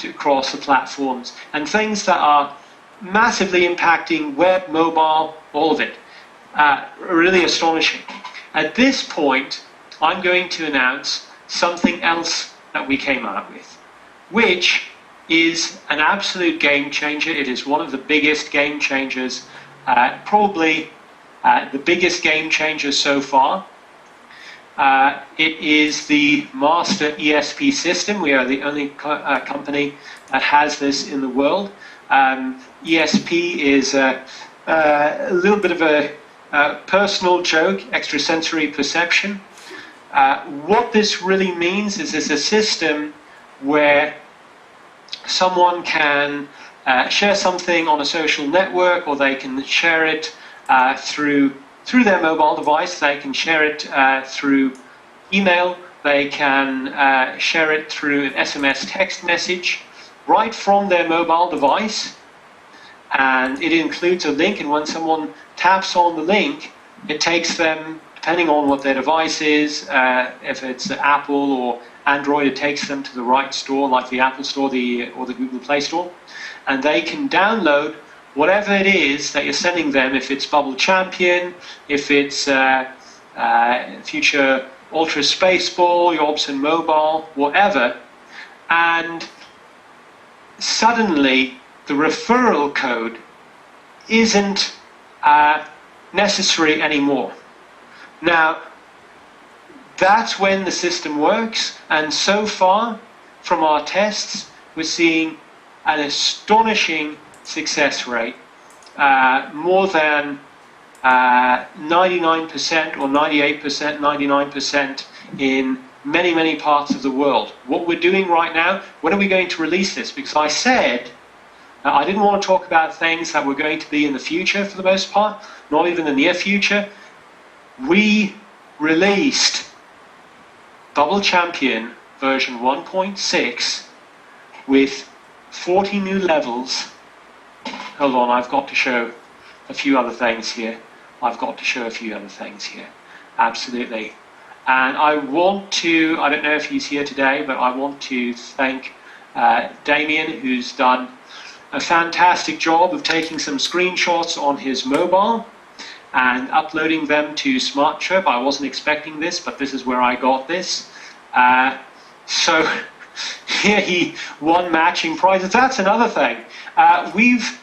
across the platforms, and things that are massively impacting web, mobile, all of it. Really astonishing. At this point, I'm going to announce something else that we came out with, which is an absolute game changer. It is one of the biggest game changers, probably the biggest game changer so far. It is the master ESP system. We are the only company that has this in the world. ESP is a little bit of a personal joke, extrasensory perception. What this really means is it's a system where someone can share something on a social network, or they can share it through their mobile device. They can share it through email. They can share it through an SMS text message right from their mobile device. And it includes a link, and when someone taps on the link, it takes them, depending on what their device is, if it's Apple or Android, it takes them to the right store, like the Apple Store or the Google Play Store, and they can download whatever it is that you're sending them, if it's Bubble Champion, if it's Future Ultra Spaceball, YOBSN Mobile, whatever, and suddenly the referral code isn't necessary anymore. Now, that's when the system works, and so far from our tests, we're seeing an astonishing success rate, more than 99% or 98%, 99% in many, many parts of the world. What we're doing right now, when are we going to release this? Because I said I didn't want to talk about things that were going to be in the future for the most part, not even the near future. We released Bubble Champion version 1.6 with 40 new levels. Hold on, I've got to show a few other things here. Absolutely. And I want to, I don't know if he's here today, but I want to thank Damien, who's done a fantastic job of taking some screenshots on his mobile and uploading them to SmartChirp. I wasn't expecting this, but this is where I got this. So here he won matching prizes. That's another thing. We've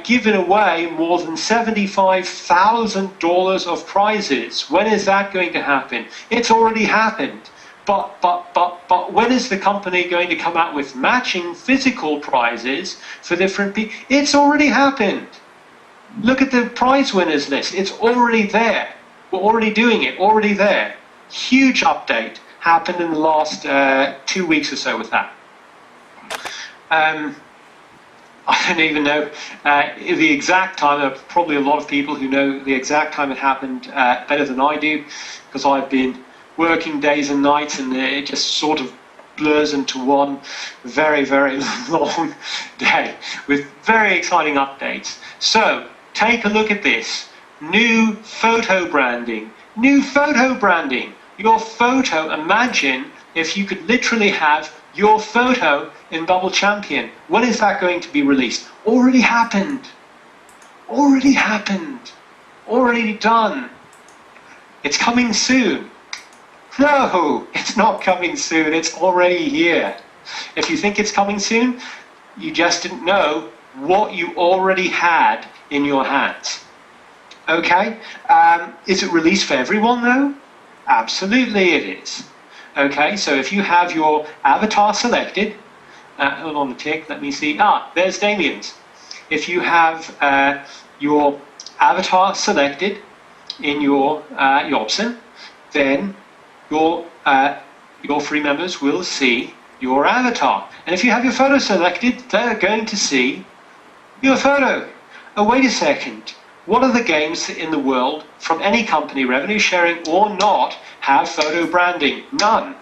given away more than $75,000 of prizes. When is that going to happen? It's already happened. But when is the company going to come out with matching physical prizes for different people? It's already happened. Look at the prize winners list. It's already there. We're already doing it, already there. Huge update happened in the last 2 weeks or so with that. I don't even know the exact time. There are probably a lot of people who know the exact time it happened better than I do, because I've been working days and nights, and it just sort of blurs into one very, very long day with very exciting updates. So take a look at this. New photo branding. New photo branding. Your photo, imagine if you could literally have your photo in Bubble Champion. When is that going to be released? Already happened. Already happened. Already done. It's coming soon. No, it's not coming soon. It's already here. If you think it's coming soon, you just didn't know what you already had in your hands. Okay? Is it released for everyone, though? Absolutely it is. Okay, so if you have your avatar selected, hold on a tick, let me see. There's Damien's. If you have your avatar selected in your YOBSN, then your free members will see your avatar. And if you have your photo selected, they're going to see your photo. Oh, wait a second. What are the games in the world, from any company, revenue sharing or not, have photo branding? None.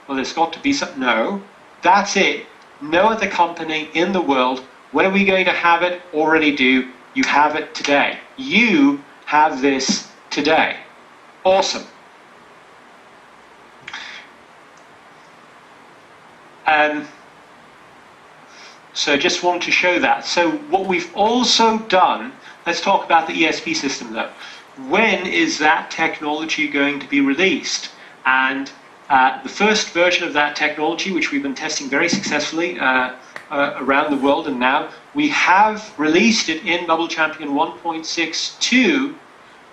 Well, there's got to be some. No, that's it. No other company in the world. When are we going to have it? Already do. You have it today. You have this today. Awesome. So just want to show that. So what we've also done, let's talk about the ESP system though. When is that technology going to be released? And the first version of that technology, which we've been testing very successfully around the world, and now we have released it in Bubble Champion 1.6 to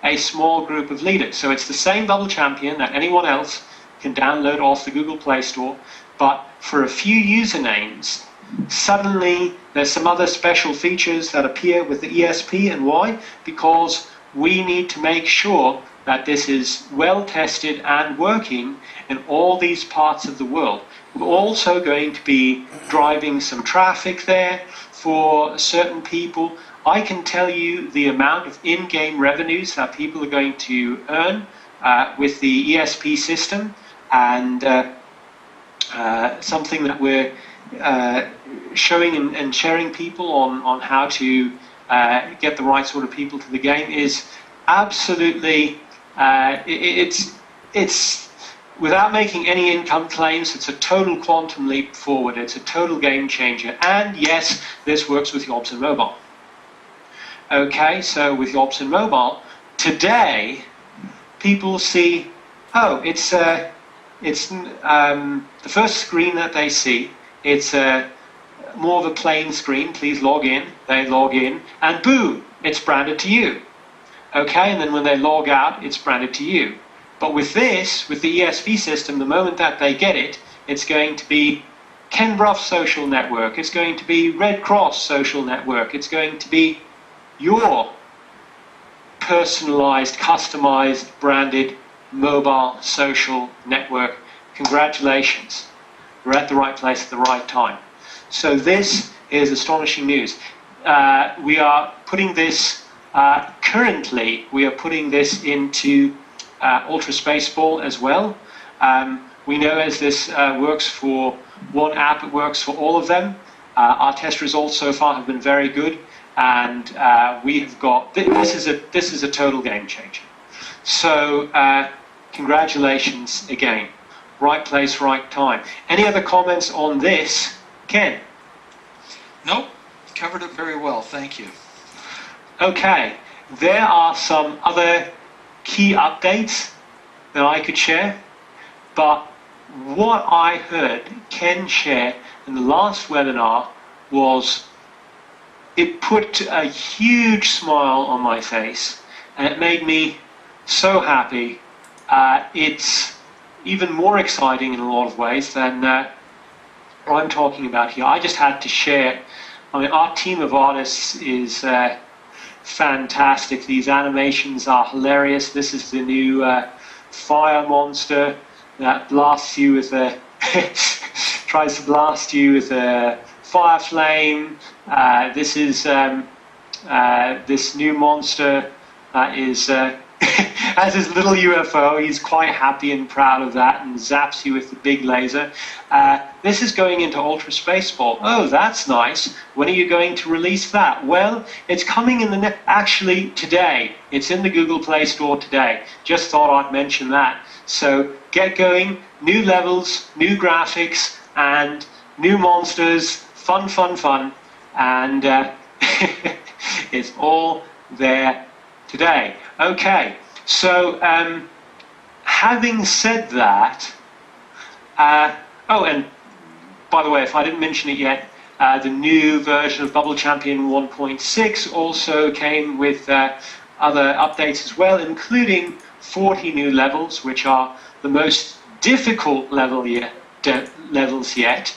a small group of leaders. So it's the same Bubble Champion that anyone else can download off the Google Play Store, but for a few usernames, suddenly there's some other special features that appear with the ESP. And why? Because we need to make sure that this is well tested and working in all these parts of the world. We're also going to be driving some traffic there for certain people. I can tell you the amount of in-game revenues that people are going to earn with the ESP system, and something that we're showing and sharing people on how to get the right sort of people to the game is absolutely, it's without making any income claims, it's a total quantum leap forward. It's a total game changer. And yes, this works with YOBSN Mobile. Okay, so with YOBSN Mobile, today people see, oh, it's the first screen that they see. It's more of a plain screen. Please log in. They log in, and boom, it's branded to you. Okay, and then when they log out, it's branded to you. But with this, with the ESP system, the moment that they get it, it's going to be Ken Brough Social Network. It's going to be Red Cross Social Network. It's going to be your personalized, customized, branded mobile social network. Congratulations. You're at the right place at the right time. So this is astonishing news. We are putting this, currently, we are putting this into Ultra Spaceball as well. We know as this works for one app, it works for all of them. Our test results so far have been very good, and we have got, this is a total game changer. So congratulations again. Right place, right time. Any other comments on this? Ken? Nope, covered it very well, thank you. Okay, there are some other key updates that I could share, but what I heard Ken share in the last webinar was, it put a huge smile on my face, and it made me so happy. It's even more exciting in a lot of ways than what I'm talking about here. I just had to share. I mean, our team of artists is fantastic. These animations are hilarious. This is the new fire monster that blasts you with a tries to blast you with a fire flame. This is this new monster that is has his little UFO. He's quite happy and proud of that and zaps you with the big laser. This is going into Ultra Spaceball. Oh, that's nice. When are you going to release that? Well, it's coming in the actually today. It's in the Google Play Store today. Just thought I'd mention that. So get going. New levels, new graphics, and new monsters. Fun, fun, fun. And it's all there today. Okay, so having said that, oh, and by the way, if I didn't mention it yet, the new version of Bubble Champion 1.6 also came with other updates as well, including 40 new levels, which are the most difficult levels yet.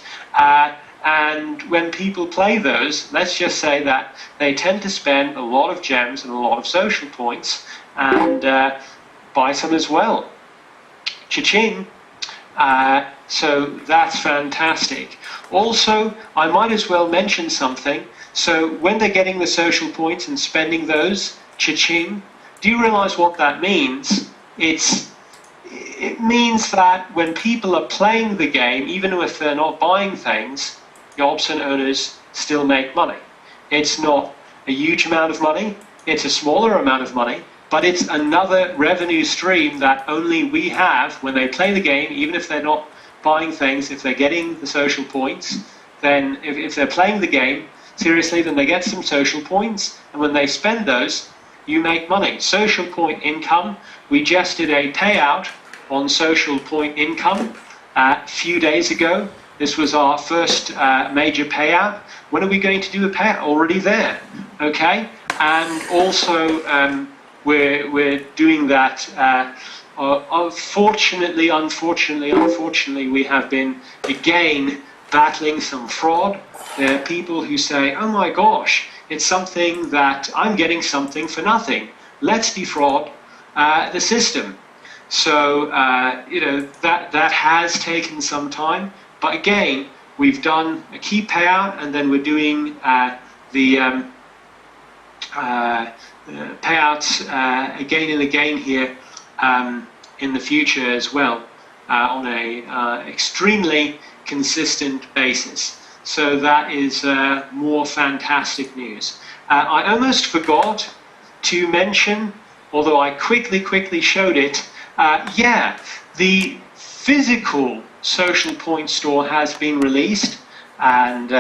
And when people play those, let's just say that they tend to spend a lot of gems and a lot of social points and buy some as well. Cha-ching! So that's fantastic. Also, I might as well mention something. So when they're getting the social points and spending those, cha-ching, do you realize what that means? It means that when people are playing the game, even if they're not buying things, YOBSN owners still make money. It's not a huge amount of money, it's a smaller amount of money, but it's another revenue stream that only we have when they play the game, even if they're not buying things. If they're getting the social points, then if they're playing the game seriously, then they get some social points, and when they spend those, you make money. Social point income, we just did a payout on social point income a few days ago. This was our first major payout. When are we going to do a payout? Already there, okay? And also, we're doing that. Unfortunately, we have been again battling some fraud. There are people who say, "Oh my gosh, it's something that I'm getting something for nothing. Let's defraud the system." So that has taken some time. But again, we've done a key payout, and then we're doing the payouts again and again here in the future as well on a extremely consistent basis. So that is more fantastic news. I almost forgot to mention, although I quickly showed it, the physical social point store has been released, and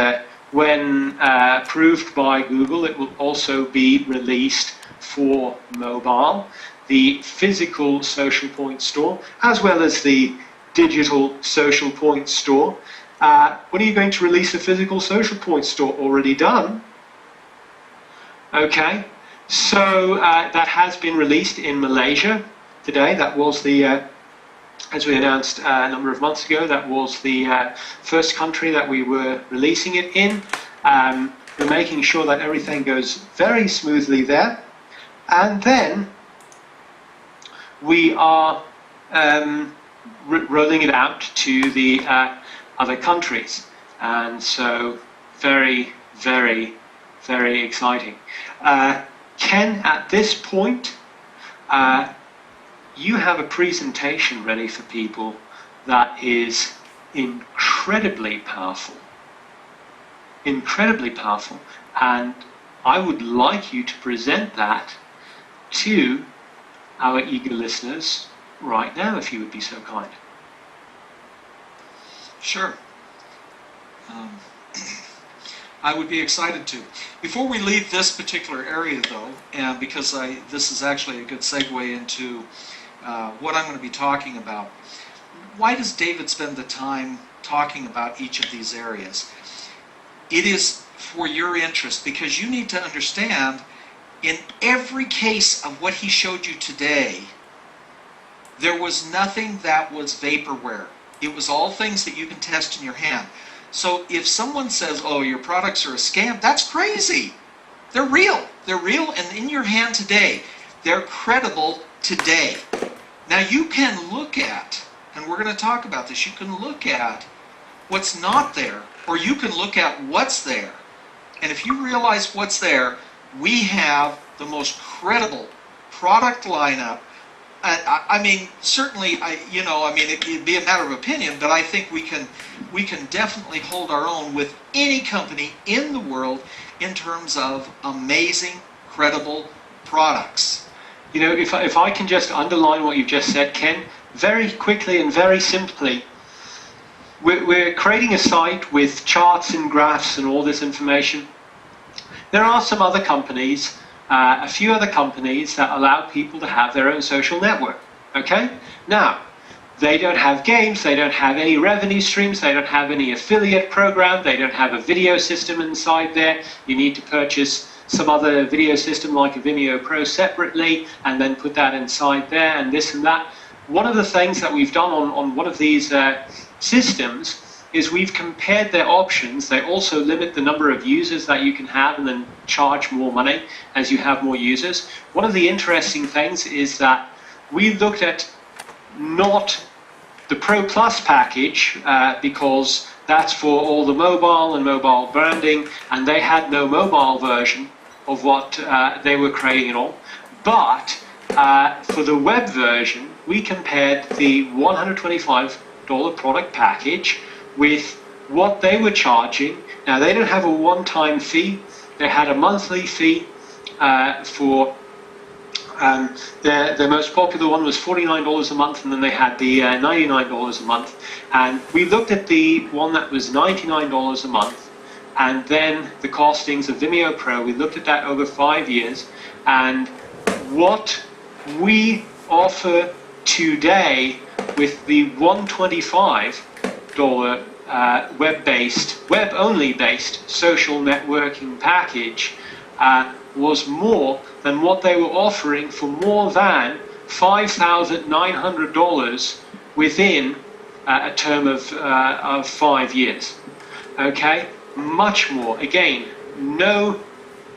when approved by Google, it will also be released for mobile. The physical social point store, as well as the digital social point store. When are you going to release the physical social point store? Already done. Okay, so that has been released in Malaysia today. That was the as we announced a number of months ago, that was the first country that we were releasing it in. We're making sure that everything goes very smoothly there. And then we are rolling it out to the other countries. And so very, very, very exciting. Ken, at this point, you have a presentation ready for people that is incredibly powerful. Incredibly powerful. And I would like you to present that to our eager listeners right now, if you would be so kind. Sure. I would be excited to. Before we leave this particular area, though, and because this is actually a good segue into what I'm going to be talking about. Why does David spend the time talking about each of these areas? It is for your interest, because you need to understand, in every case of what he showed you today, there was nothing that was vaporware. It was all things that you can test in your hand. So if someone says, "Oh, your products are a scam," that's crazy. They're real. They're real and in your hand today. They're credible today. Now you can look at, and we're going to talk about this, you can look at what's not there, or you can look at what's there. And if you realize what's there, we have the most credible product lineup I mean, certainly, it'd be a matter of opinion, but I think we can definitely hold our own with any company in the world in terms of amazing, credible products. You know, if I can just underline what you've just said, Ken, very quickly and very simply, we're creating a site with charts and graphs and all this information. There are some other companies, a few other companies that allow people to have their own social network, okay? Now, they don't have games, they don't have any revenue streams, they don't have any affiliate program, they don't have a video system inside there. You need to purchase some other video system like a Vimeo Pro separately and then put that inside there and this and that. One of the things that we've done on one of these systems is we've compared their options. They also limit the number of users that you can have and then charge more money as you have more users. One of the interesting things is that we looked at not the Pro Plus package because that's for all the mobile and mobile branding, and they had no mobile version of what they were creating at all. But for the web version, we compared the $125 product package with what they were charging. Now, they don't have a one-time fee. They had a monthly fee for their most popular one was $49 a month, and then they had the $99 a month. And we looked at the one that was $99 a month, and then the costings of Vimeo Pro. We looked at that over 5 years, and what we offer today with the $125 web-only based social networking package was more than what they were offering for more than $5,900 within a term of 5 years. Okay, much more. Again, no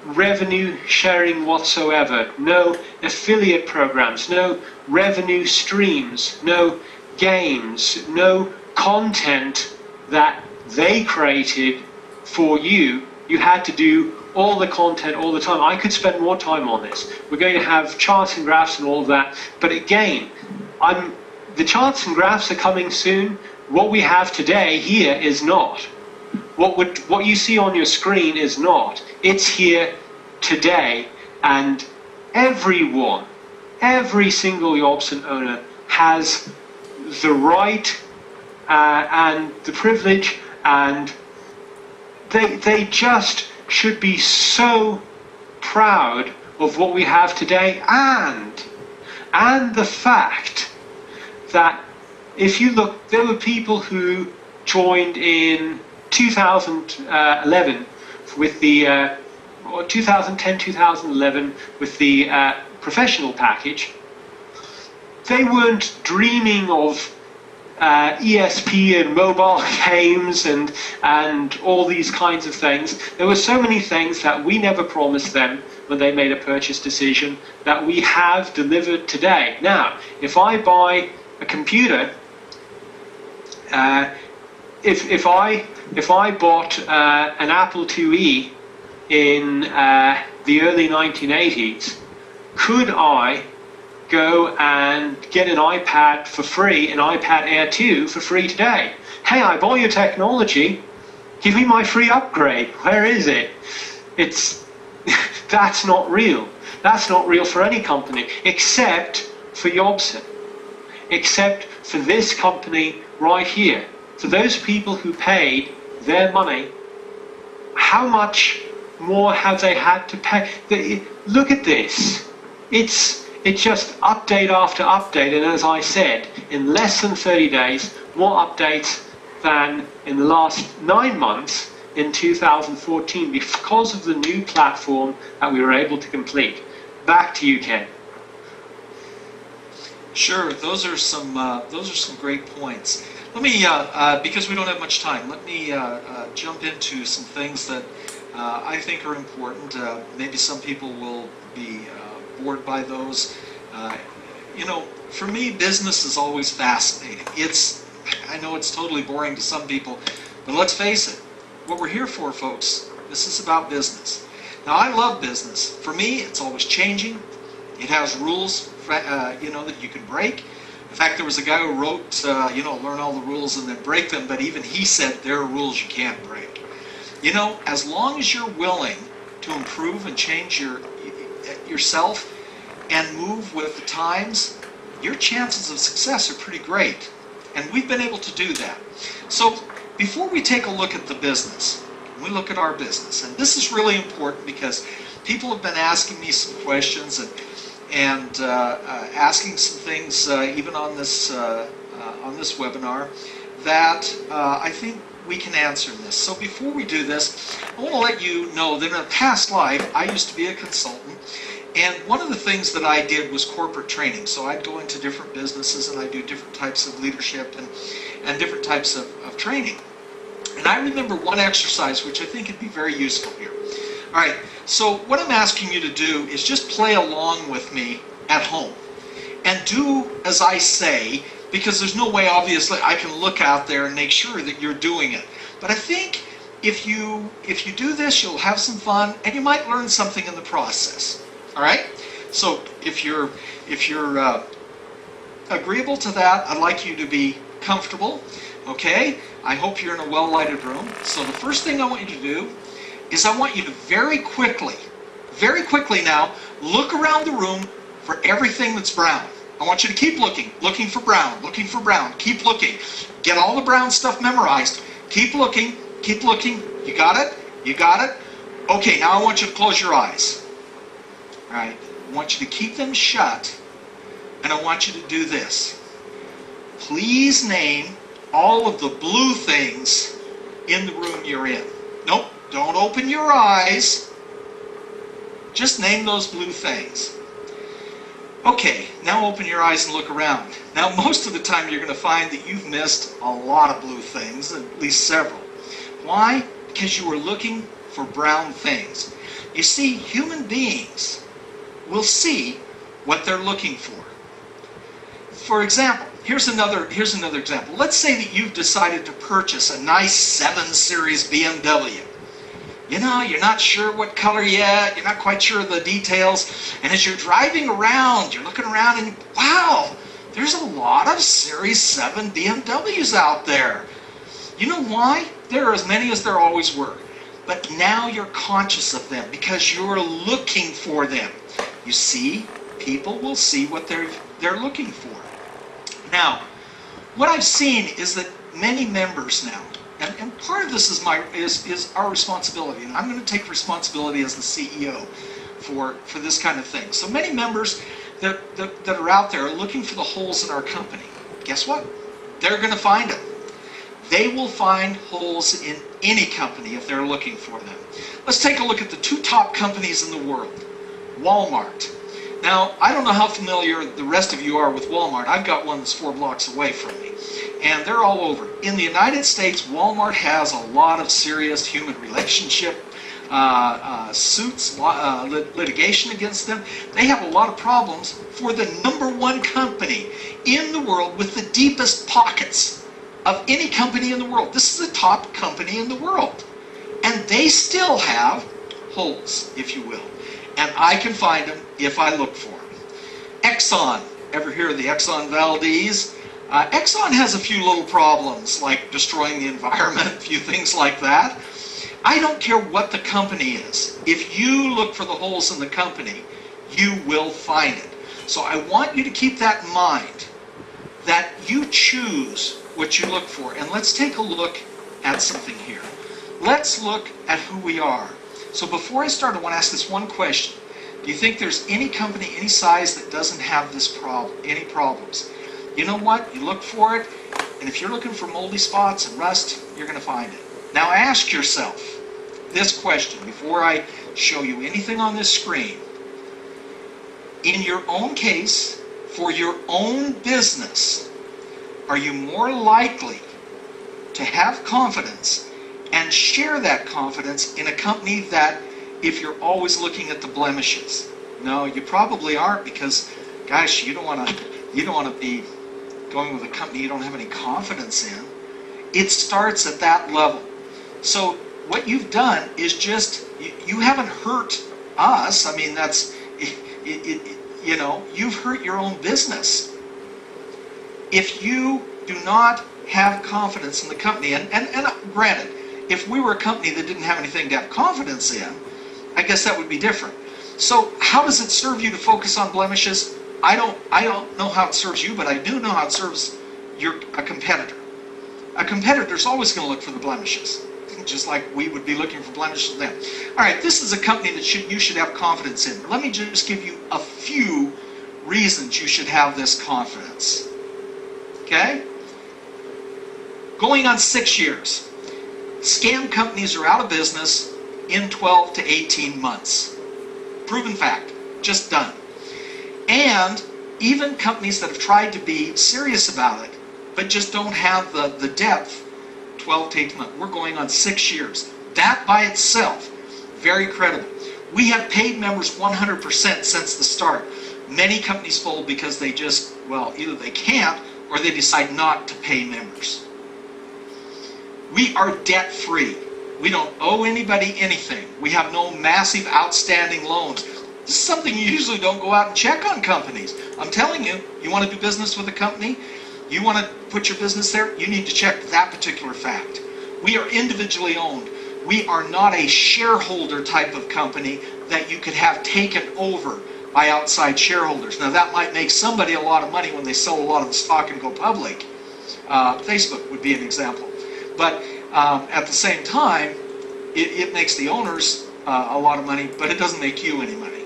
revenue sharing whatsoever, no affiliate programs, no revenue streams, no games, no content that they created for you. You had to do all the content all the time. I could spend more time on this. We're going to have charts and graphs and all of that, but again, the charts and graphs are coming soon. What we have today here is not. What you see on your screen is not. It's here today, and everyone, every single YOBSN owner has the right and the privilege, and they just should be so proud of what we have today, and the fact that if you look, there were people who joined in 2011 with the or 2010, 2011 with the professional package. They weren't dreaming of ESP and mobile games and all these kinds of things. There were so many things that we never promised them when they made a purchase decision that we have delivered today. Now, if I buy a computer, if I bought an Apple IIe in the early 1980s, could I go and get an iPad for free, an iPad Air 2 for free today? Hey, I bought your technology, give me my free upgrade. Where is it? That's not real. That's not real for any company, except for YOBSN, except for this company right here. For those people who paid their money, how much more have they had to pay? Look at this. It's just update after update, and as I said, in less than 30 days, more updates than in the last 9 months in 2014 because of the new platform that we were able to complete. Back to you, Ken. Sure, those are some great points. Let me, because we don't have much time, let me jump into some things that I think are important. Maybe some people will be bored by those. For me, business is always fascinating. I know it's totally boring to some people, but let's face it, what we're here for, folks, this is about business. Now, I love business. For me, it's always changing. It has rules, that you can break. In fact, there was a guy who wrote, learn all the rules and then break them, but even he said there are rules you can't break. As long as you're willing to improve and change yourself and move with the times, your chances of success are pretty great. And we've been able to do that. So before we take a look at the business, we look at our business. And this is really important because people have been asking me some questions and asking some things even on this webinar that I think we can answer this. So before we do this, I want to let you know that in a past life, I used to be a consultant. And one of the things that I did was corporate training. So I'd go into different businesses and I'd do different types of leadership and different types of training. And I remember one exercise which I think would be very useful here. All right, so what I'm asking you to do is just play along with me at home. And do as I say, because there's no way, obviously, I can look out there and make sure that you're doing it. But I think if you do this, you'll have some fun and you might learn something in the process. All right? So if you're agreeable to that, I'd like you to be comfortable. Okay? I hope you're in a well-lighted room. So the first thing I want you to do is I want you to very quickly now, look around the room for everything that's brown. I want you to keep looking for brown, keep looking. Get all the brown stuff memorized. Keep looking. You got it? Okay, now I want you to close your eyes. All right, I want you to keep them shut, and I want you to do this. Please name all of the blue things in the room you're in. Nope, don't open your eyes. Just name those blue things. Okay, now open your eyes and look around. Now, most of the time you're going to find that you've missed a lot of blue things, at least several. Why? Because you were looking for brown things. You see, human beings will see what they're looking for. For example, here's another example. Let's say that you've decided to purchase a nice 7 Series BMW. You're not sure what color yet, you're not quite sure of the details, and as you're driving around, you're looking around and, wow, there's a lot of Series 7 BMWs out there. You know why? There are as many as there always were. But now you're conscious of them because you're looking for them. You see, people will see what they're looking for. Now, what I've seen is that many members now, and part of this is our responsibility, and I'm going to take responsibility as the CEO for this kind of thing. So many members that are out there are looking for the holes in our company. Guess what? They're going to find them. They will find holes in any company if they're looking for them. Let's take a look at the 2 top companies in the world. Walmart. Now, I don't know how familiar the rest of you are with Walmart. I've got one that's 4 blocks away from me. And they're all over. In the United States, Walmart has a lot of serious human relationship suits, litigation against them. They have a lot of problems for the #1 company in the world with the deepest pockets of any company in the world. This is the top company in the world. And they still have holes, if you will. And I can find them if I look for them. Exxon. Ever hear of the Exxon Valdez? Exxon has a few little problems, like destroying the environment, a few things like that. I don't care what the company is. If you look for the holes in the company, you will find it. So I want you to keep that in mind, that you choose what you look for. And let's take a look at something here. Let's look at who we are. So before I start, I want to ask this one question. Do you think there's any company, any size that doesn't have this problem, any problems? You know what? You look for it, and if you're looking for moldy spots and rust, you're going to find it. Now ask yourself this question before I show you anything on this screen. In your own case, for your own business, are you more likely to have confidence and share that confidence in a company that, if you're always looking at the blemishes? No, you probably aren't, because, gosh, you don't want to be going with a company you don't have any confidence in. It starts at that level. So what you've done is just, you haven't hurt us. I mean, you know, you've hurt your own business. If you do not have confidence in the company, and granted, if we were a company that didn't have anything to have confidence in, I guess that would be different. So how does it serve you to focus on blemishes? I don't know how it serves you, but I do know how it serves a competitor. A competitor's always going to look for the blemishes, just like we would be looking for blemishes then. All right, this is a company that you should have confidence in. Let me just give you a few reasons you should have this confidence. Okay? Going on 6 years. Scam companies are out of business in 12 to 18 months. Proven fact. Just done. And even companies that have tried to be serious about it, but just don't have the depth, 12 to 18 months. We're going on 6 years. That by itself, very credible. We have paid members 100% since the start. Many companies fold because they just, well, either they can't or they decide not to pay members. We are debt-free. We don't owe anybody anything. We have no massive outstanding loans. This is something you usually don't go out and check on companies. I'm telling you, you want to do business with a company, you want to put your business there, you need to check that particular fact. We are individually owned. We are not a shareholder type of company that you could have taken over by outside shareholders. Now that might make somebody a lot of money when they sell a lot of the stock and go public. Facebook would be an example. But at the same time, it makes the owners a lot of money, but it doesn't make you any money.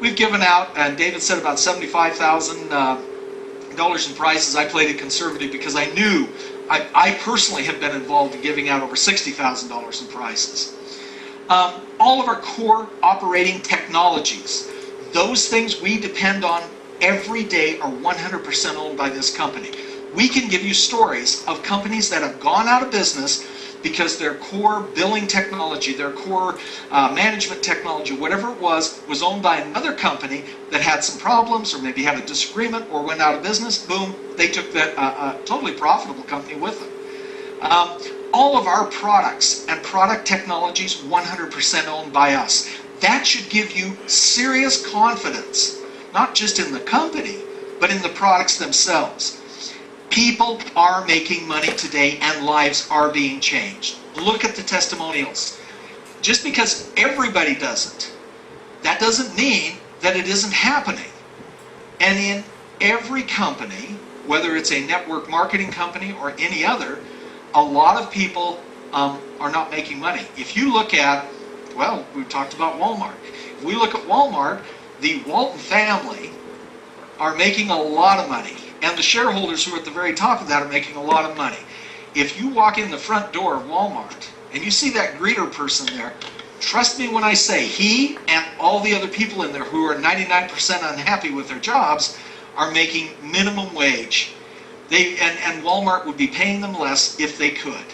We've given out, and David said about $75,000 in prizes. I played it conservative because I knew I personally have been involved in giving out over $60,000 in prizes. All of our core operating technologies, those things we depend on every day, are 100% owned by this company. We can give you stories of companies that have gone out of business because their core billing technology, their core management technology, whatever it was owned by another company that had some problems or maybe had a disagreement or went out of business. Boom, they took that totally profitable company with them. All of our products and product technologies, 100% owned by us. That should give you serious confidence, not just in the company, but in the products themselves. People are making money today and lives are being changed. Look at the testimonials. Just because everybody doesn't, that doesn't mean that it isn't happening. And in every company, whether it's a network marketing company or any other, a lot of people are not making money. If you look at, well, we've talked about Walmart. If we look at Walmart, the Walton family are making a lot of money. And the shareholders who are at the very top of that are making a lot of money. If you walk in the front door of Walmart and you see that greeter person there, trust me when I say he and all the other people in there who are 99% unhappy with their jobs are making minimum wage. And Walmart would be paying them less if they could.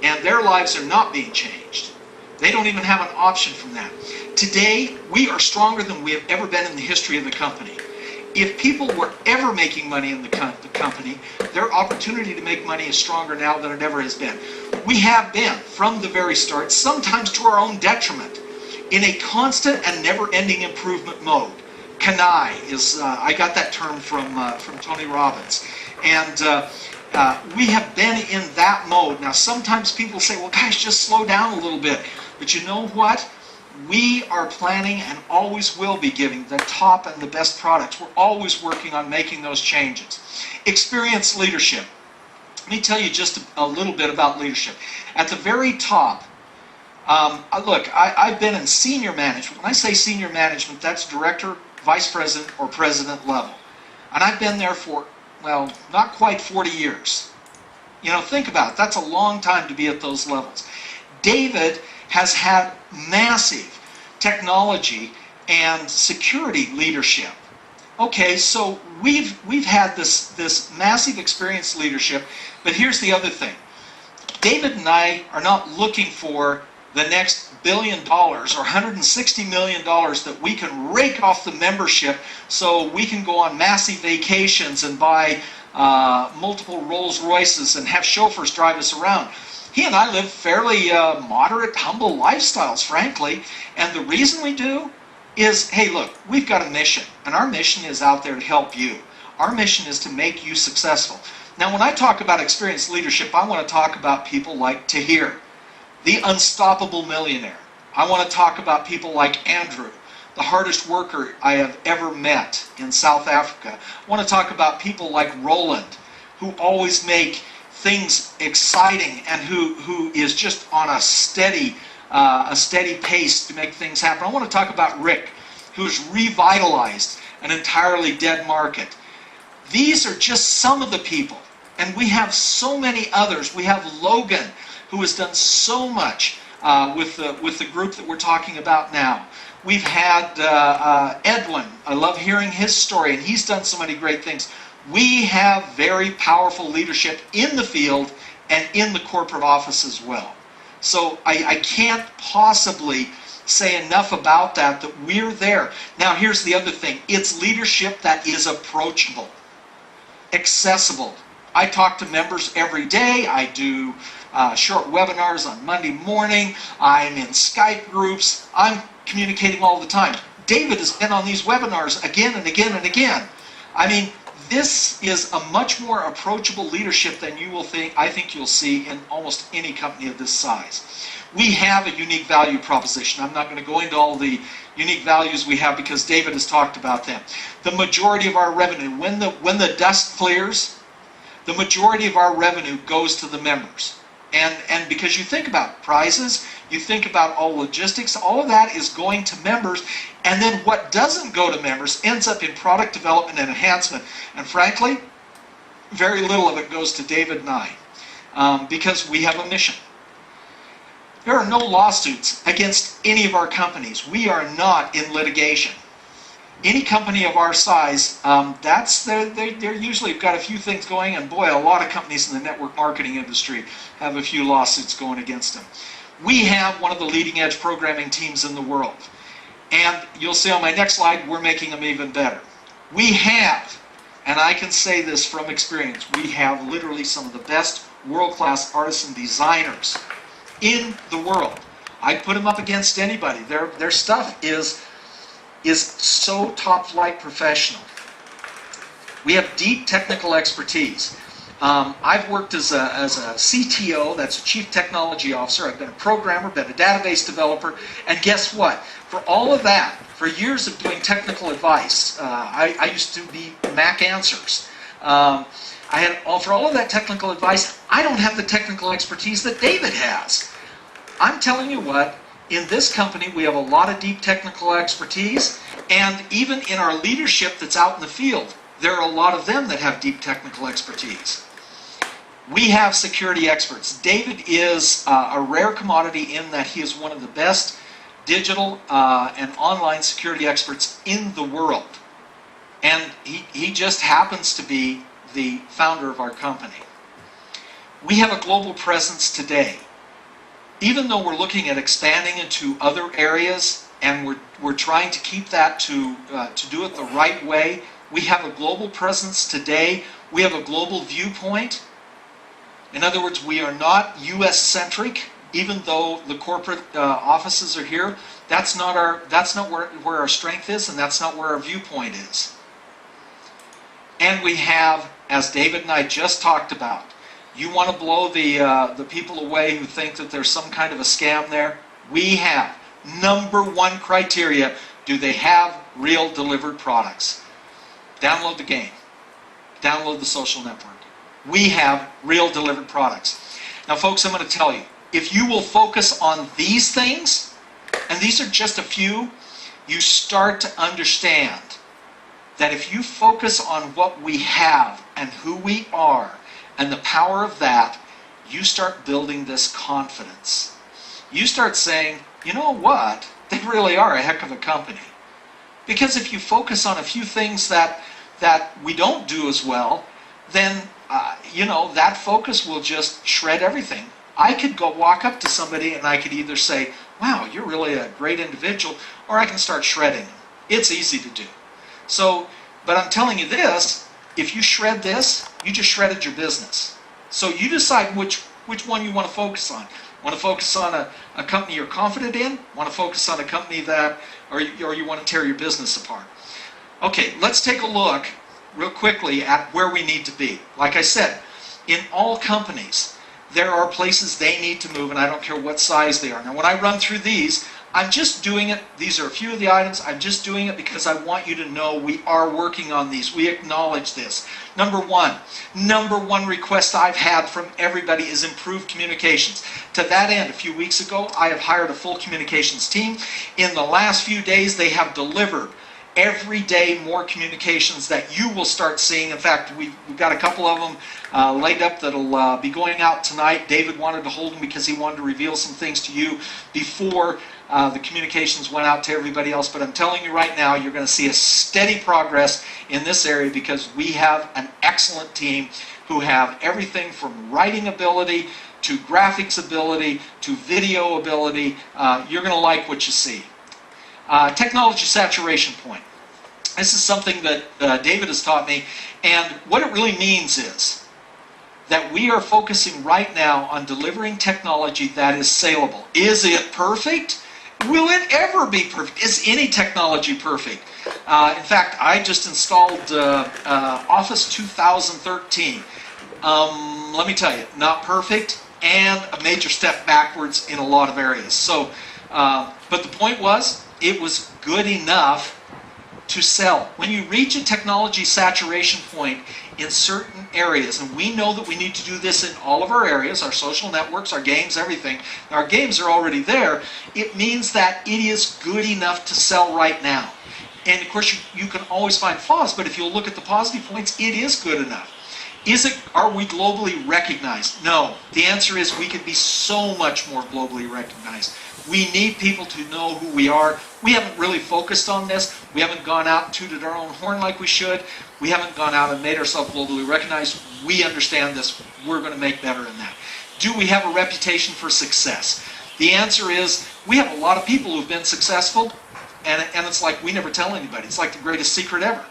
And their lives are not being changed. They don't even have an option from that. Today, we are stronger than we have ever been in the history of the company. If people were ever making money in the company, their opportunity to make money is stronger now than it ever has been. We have been, from the very start, sometimes to our own detriment, in a constant and never-ending improvement mode. Kanai is, I got that term from Tony Robbins. And we have been in that mode. Now, sometimes people say, well, guys, just slow down a little bit. But you know what? We are planning and always will be giving the top and the best products. We're always working on making those changes. Experienced leadership. Let me tell you just a little bit about leadership. At the very top, look, I've been in senior management. When I say senior management, that's director, vice president, or president level. And I've been there for, well, not quite 40 years. You know, think about it. That's a long time to be at those levels. David has had massive technology and security leadership. Okay, so we've had this massive experienced leadership, but here's the other thing. David and I are not looking for the next $1 billion or $160 million that we can rake off the membership so we can go on massive vacations and buy multiple Rolls Royces and have chauffeurs drive us around. He and I live fairly moderate, humble lifestyles, frankly. And the reason we do is, hey, look, we've got a mission, and our mission is out there to help you. Our mission is to make you successful. Now, when I talk about experienced leadership, I want to talk about people like Tahir, the unstoppable millionaire. I want to talk about people like Andrew, the hardest worker I have ever met in South Africa. I want to talk about people like Roland, who always make things exciting and who is just on a steady pace to make things happen. I want to talk about Rick, who's revitalized an entirely dead market. These are just some of the people, and we have so many others. We have Logan, who has done so much with the group that we're talking about now. We've had Edwin. I love hearing his story, and he's done so many great things. We have very powerful leadership in the field and in the corporate office as well. So I can't possibly say enough about that we're there. Now, here's the other thing. It's leadership that is approachable, accessible. I talk to members every day. I do short webinars on Monday morning. I'm in Skype groups. I'm communicating all the time. David has been on these webinars again and again and again. I mean, this is a much more approachable leadership than I think you'll see in almost any company of this size. We have a unique value proposition. I'm not going to go into all the unique values we have because David has talked about them. The majority of our revenue, when the dust clears, the majority of our revenue goes to the members. And because you think about prizes, you think about all logistics, all of that is going to members, and then what doesn't go to members ends up in product development and enhancement. And frankly, very little of it goes to David and I, because we have a mission. There are no lawsuits against any of our companies. We are not in litigation. Any company of our size, they're usually got a few things going, and boy, a lot of companies in the network marketing industry have a few lawsuits going against them. We have one of the leading edge programming teams in the world. And you'll see on my next slide, we're making them even better. We have, and I can say this from experience, we have literally some of the best world-class artists and designers in the world. I'd put them up against anybody. Their stuff is so top-flight professional. We have deep technical expertise. I've worked as a CTO, that's a Chief Technology Officer. I've been a programmer, been a database developer, and guess what? For all of that, for years of doing technical advice, I used to be Mac Answers. For all of that technical advice, I don't have the technical expertise that David has. I'm telling you what, in this company, we have a lot of deep technical expertise, and even in our leadership that's out in the field, there are a lot of them that have deep technical expertise. We have security experts. David is a rare commodity in that he is one of the best digital and online security experts in the world. And he just happens to be the founder of our company. We have a global presence today. Even though we're looking at expanding into other areas and we're trying to keep that to do it the right way, we have a global presence today. We have a global viewpoint. In other words, we are not U.S.-centric, even though the corporate offices are here. That's not where our strength is, and that's not where our viewpoint is. And we have, as David and I just talked about, you want to blow the people away who think that there's some kind of a scam there? We have number one criteria: do they have real delivered products? Download the game. Download the social network. We have real delivered products. Now, folks, I'm going to tell you, if you will focus on these things, and these are just a few, you start to understand that if you focus on what we have and who we are and the power of that, you start building this confidence. You start saying, you know what? They really are a heck of a company. Because if you focus on a few things that we don't do as well, then that focus will just shred everything. I could go walk up to somebody and I could either say, wow, you're really a great individual, or I can start shredding them. It's easy to do. So, but I'm telling you this, if you shred this, you just shredded your business. So you decide which one you want to focus on. Want to focus on a company you're confident in? Want to focus on a company that, or you want to tear your business apart? Okay, let's take a look real quickly at where we need to be. Like I said, in all companies, there are places they need to move, and I don't care what size they are. Now, when I run through these, I'm just doing it. These are a few of the items. I'm just doing it because I want you to know we are working on these. We acknowledge this. Number one request I've had from everybody is improved communications. To that end, a few weeks ago, I have hired a full communications team. In the last few days, they have delivered every day more communications that you will start seeing. In fact, we've got a couple of them laid up that'll be going out tonight. David wanted to hold them because he wanted to reveal some things to you before the communications went out to everybody else. But I'm telling you right now, you're going to see a steady progress in this area because we have an excellent team who have everything from writing ability to graphics ability to video ability. You're going to like what you see. Technology saturation point. This is something that David has taught me, and what it really means is that we are focusing right now on delivering technology that is saleable. Is it perfect? Will it ever be perfect? Is any technology perfect? In fact, I just installed Office 2013. Let me tell you, not perfect and a major step backwards in a lot of areas. So, but the point was, it was good enough to sell. When you reach a technology saturation point in certain areas, and we know that we need to do this in all of our areas, our social networks, our games, everything. Our games are already there. It means that it is good enough to sell right now. And of course, you can always find flaws, but if you'll look at the positive points, it is good enough. Are we globally recognized? No. The answer is we could be so much more globally recognized. We need people to know who we are. We haven't really focused on this. We haven't gone out and tooted our own horn like we should. We haven't gone out and made ourselves globally recognized. We understand this. We're going to make better in that. Do we have a reputation for success? The answer is we have a lot of people who've been successful, and it's like we never tell anybody. It's like the greatest secret ever.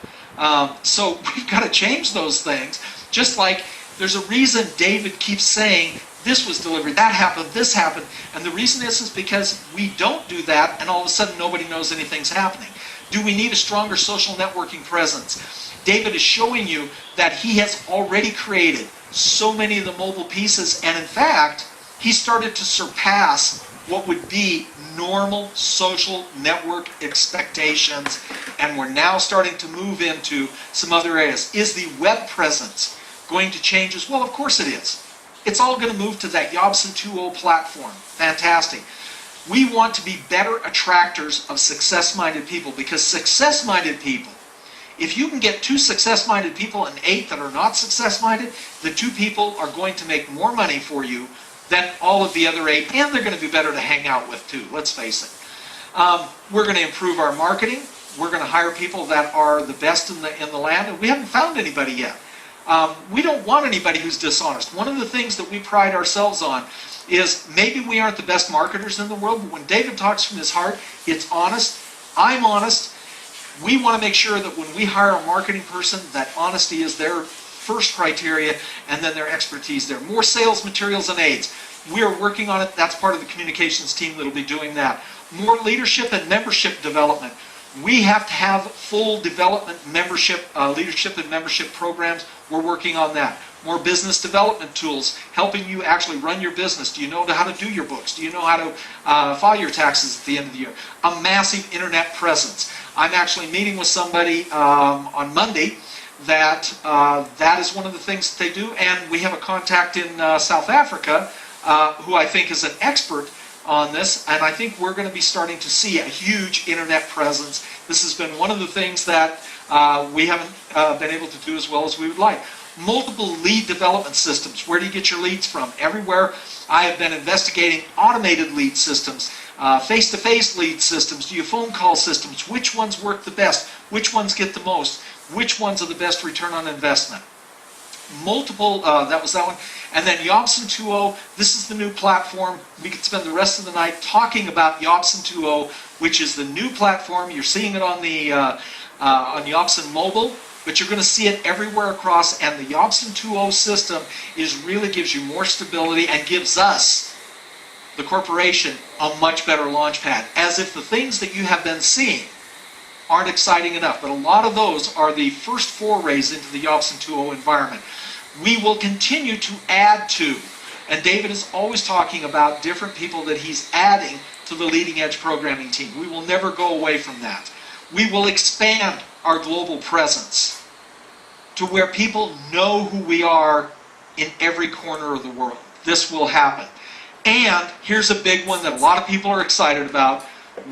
So we've got to change those things. Just like there's a reason David keeps saying, this was delivered, that happened, this happened. And the reason is because we don't do that, and all of a sudden nobody knows anything's happening. Do we need a stronger social networking presence? David is showing you that he has already created so many of the mobile pieces, and in fact, he started to surpass what would be normal social network expectations, and we're now starting to move into some other areas. Is the web presence going to change as well? Of course it is. It's all going to move to that YOBSN 2.0 platform. Fantastic. We want to be better attractors of success-minded people, because success-minded people, if you can get 2 success-minded people and 8 that are not success-minded, the 2 people are going to make more money for you than all of the other 8, and they're going to be better to hang out with too, let's face it. We're going to improve our marketing. We're going to hire people that are the best in the land, and we haven't found anybody yet. We don't want anybody who's dishonest. One of the things that we pride ourselves on is maybe we aren't the best marketers in the world, but when David talks from his heart, it's honest. I'm honest. We want to make sure that when we hire a marketing person, that honesty is their first criteria, and then their expertise there. More sales materials and aids. We are working on it. That's part of the communications team that will be doing that. More leadership and membership development. We have to have full development membership, leadership and membership programs. We're working on that. More business development tools, helping you actually run your business. Do you know how to do your books? Do you know how to file your taxes at the end of the year? A massive internet presence. I'm actually meeting with somebody on Monday that is one of the things that they do, and we have a contact in South Africa who I think is an expert on this, and I think we're going to be starting to see a huge internet presence. This has been one of the things that we haven't been able to do as well as we would like. Multiple lead development systems. Where do you get your leads from? Everywhere. I have been investigating automated lead systems, face-to-face lead systems, do you phone call systems, which ones work the best, which ones get the most, which ones are the best return on investment. Multiple, that was that one. And then YOBSN 2.0, this is the new platform. We could spend the rest of the night talking about YOBSN 2.0, which is the new platform. You're seeing it on the on YOBSN Mobile, but you're going to see it everywhere across. And the YOBSN 2.0 system really gives you more stability and gives us the corporation a much better launch pad, as if the things that you have been seeing aren't exciting enough. But a lot of those are the first forays into the YOBSN 2.0 environment. We will continue to add to, and David is always talking about different people that he's adding to the leading edge programming team. We will never go away from that. We will expand our global presence to where people know who we are in every corner of the world. This will happen. And here's a big one that a lot of people are excited about.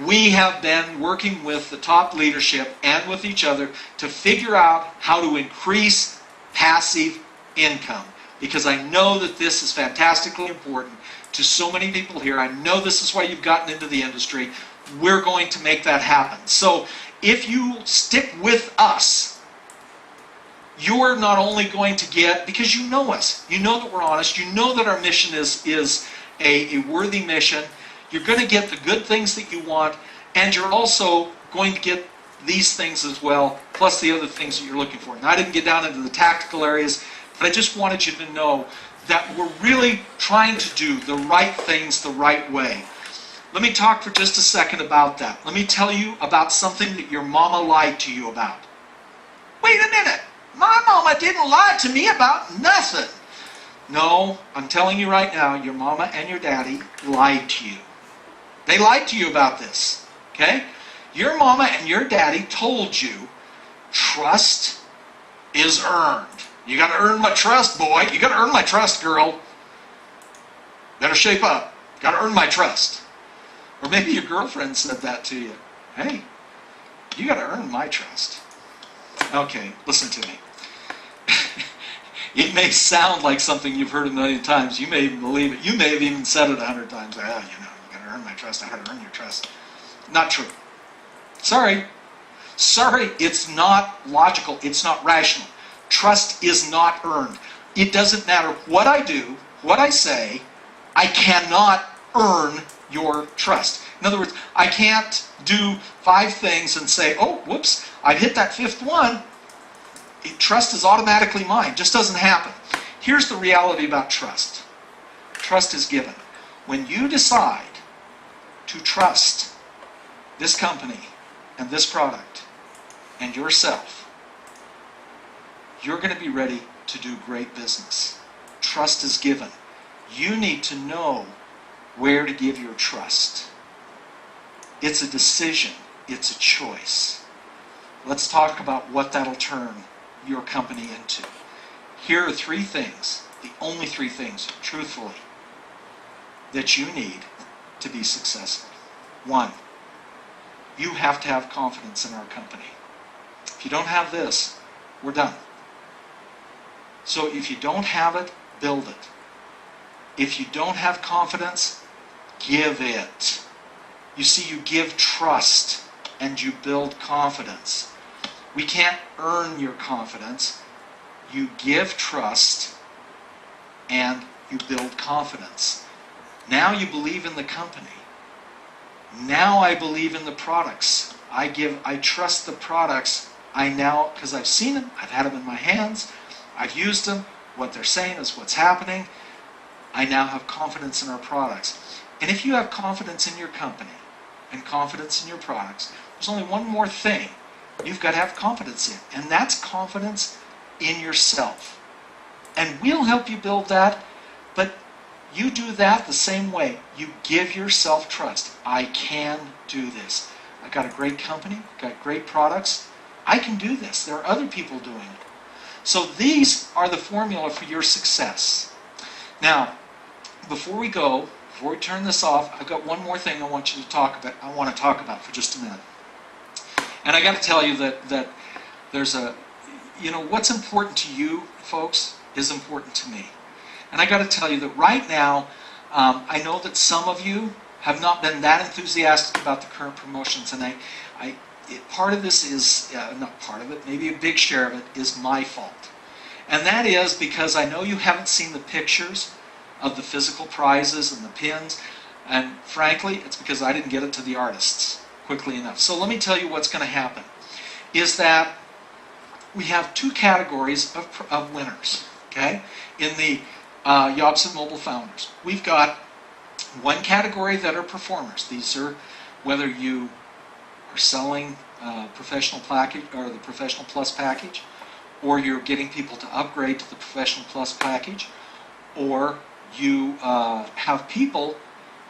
We have been working with the top leadership and with each other to figure out how to increase passive income. Because I know that this is fantastically important to so many people here. I know this is why you've gotten into the industry. We're going to make that happen. So if you stick with us, you're not only going to get, because you know us, you know that we're honest, you know that our mission is a worthy mission, you're going to get the good things that you want, and you're also going to get these things as well, plus the other things that you're looking for. Now, I didn't get down into the tactical areas, but I just wanted you to know that we're really trying to do the right things the right way. Let me talk for just a second about that. Let me tell you about something that your mama lied to you about. Wait a minute. My mama didn't lie to me about nothing. No, I'm telling you right now, your mama and your daddy lied to you. They lied to you about this. Okay? Your mama and your daddy told you trust is earned. You got to earn my trust, boy. You got to earn my trust, girl. Better shape up. Got to earn my trust. Or maybe your girlfriend said that to you. Hey, you got to earn my trust. Okay, listen to me. It may sound like something you've heard a million times. You may even believe it. You may have even said it 100 times. You got to earn my trust. I got to earn your trust. Not true. Sorry. Sorry, it's not logical. It's not rational. Trust is not earned. It doesn't matter what I do, what I say, I cannot earn your trust. In other words, I can't do 5 things and say, oh, whoops, I've hit that 5th one. Trust is automatically mine. It just doesn't happen. Here's the reality about trust. Trust is given. When you decide to trust this company and this product and yourself, you're going to be ready to do great business. Trust is given. You need to know where to give your trust. It's a decision. It's a choice. Let's talk about what that'll turn your company into. Here are 3 things, the only 3 things, truthfully, that you need to be successful. 1, you have to have confidence in our company. If you don't have this, we're done. So if you don't have it, build it. If you don't have confidence, give it. You see, you give trust and you build confidence. We can't earn your confidence. You give trust and you build confidence. Now you believe in the company. Now I believe in the products. I trust the products. I now, because I've seen them, I've had them in my hands, I've used them, what they're saying is what's happening. I now have confidence in our products. And if you have confidence in your company and confidence in your products, there's only one more thing you've got to have confidence in, and that's confidence in yourself. And we'll help you build that, but you do that the same way. You give yourself trust. I can do this. I've got a great company, got great products. I can do this. There are other people doing it. So these are the formula for your success. Now, before we turn this off, I've got one more thing I want to talk about for just a minute. And I got to tell you that there's what's important to you folks is important to me. And I got to tell you that right now, I know that some of you have not been that enthusiastic about the current promotions, and part of this is, not part of it, maybe a big share of it is my fault. And that is because I know you haven't seen the pictures of the physical prizes and the pins, and frankly, it's because I didn't get it to the artists quickly enough. So let me tell you what's going to happen, is that we have 2 categories of winners, okay, in the YOBSN Mobile Founders. We've got One category that are performers. These are whether you are selling professional package or the Professional Plus package, or you're getting people to upgrade to the Professional Plus package, or you have people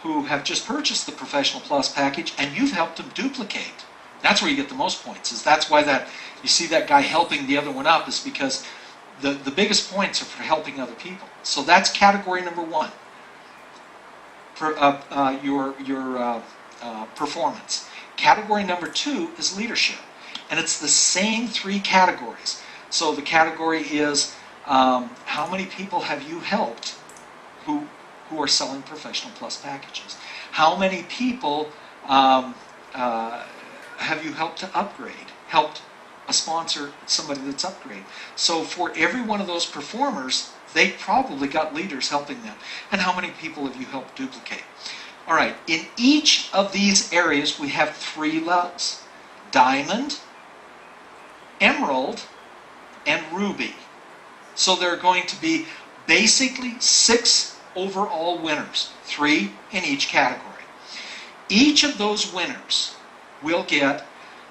who have just purchased the Professional Plus package and you've helped them duplicate. That's where you get the most points. That's why that you see that guy helping the other one up, is because the biggest points are for helping other people. So that's category number one. For your performance. Category number two is leadership, and it's the same three categories. So the category is how many people have you helped who are selling Professional Plus packages? How many people have you helped to upgrade? Helped a sponsor somebody that's upgrade? So for every one of those performers, they probably got leaders helping them. And how many people have you helped duplicate? All right, in each of these areas we have 3 levels: Diamond, Emerald, and Ruby. So there are going to be basically 6 overall winners, 3 in each category. Each of those winners will get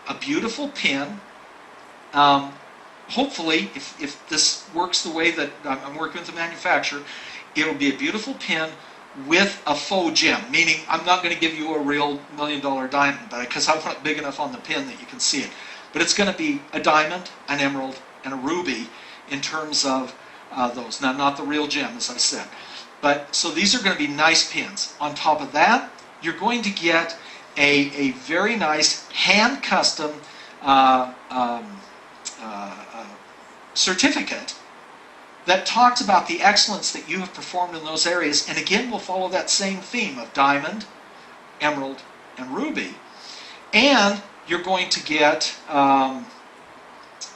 a beautiful pin. Hopefully, if this works the way that I'm working with the manufacturer, it'll be a beautiful pin with a faux gem, meaning I'm not going to give you a real $1 million diamond, because I want it big enough on the pin that you can see it. But it's going to be a diamond, an emerald, and a ruby in terms of those. Now, not the real gem, as I said. But so these are going to be nice pins. On top of that, you're going to get a very nice hand-custom certificate that talks about the excellence that you have performed in those areas. And again, we'll follow that same theme of diamond, emerald, and ruby. And you're going to get,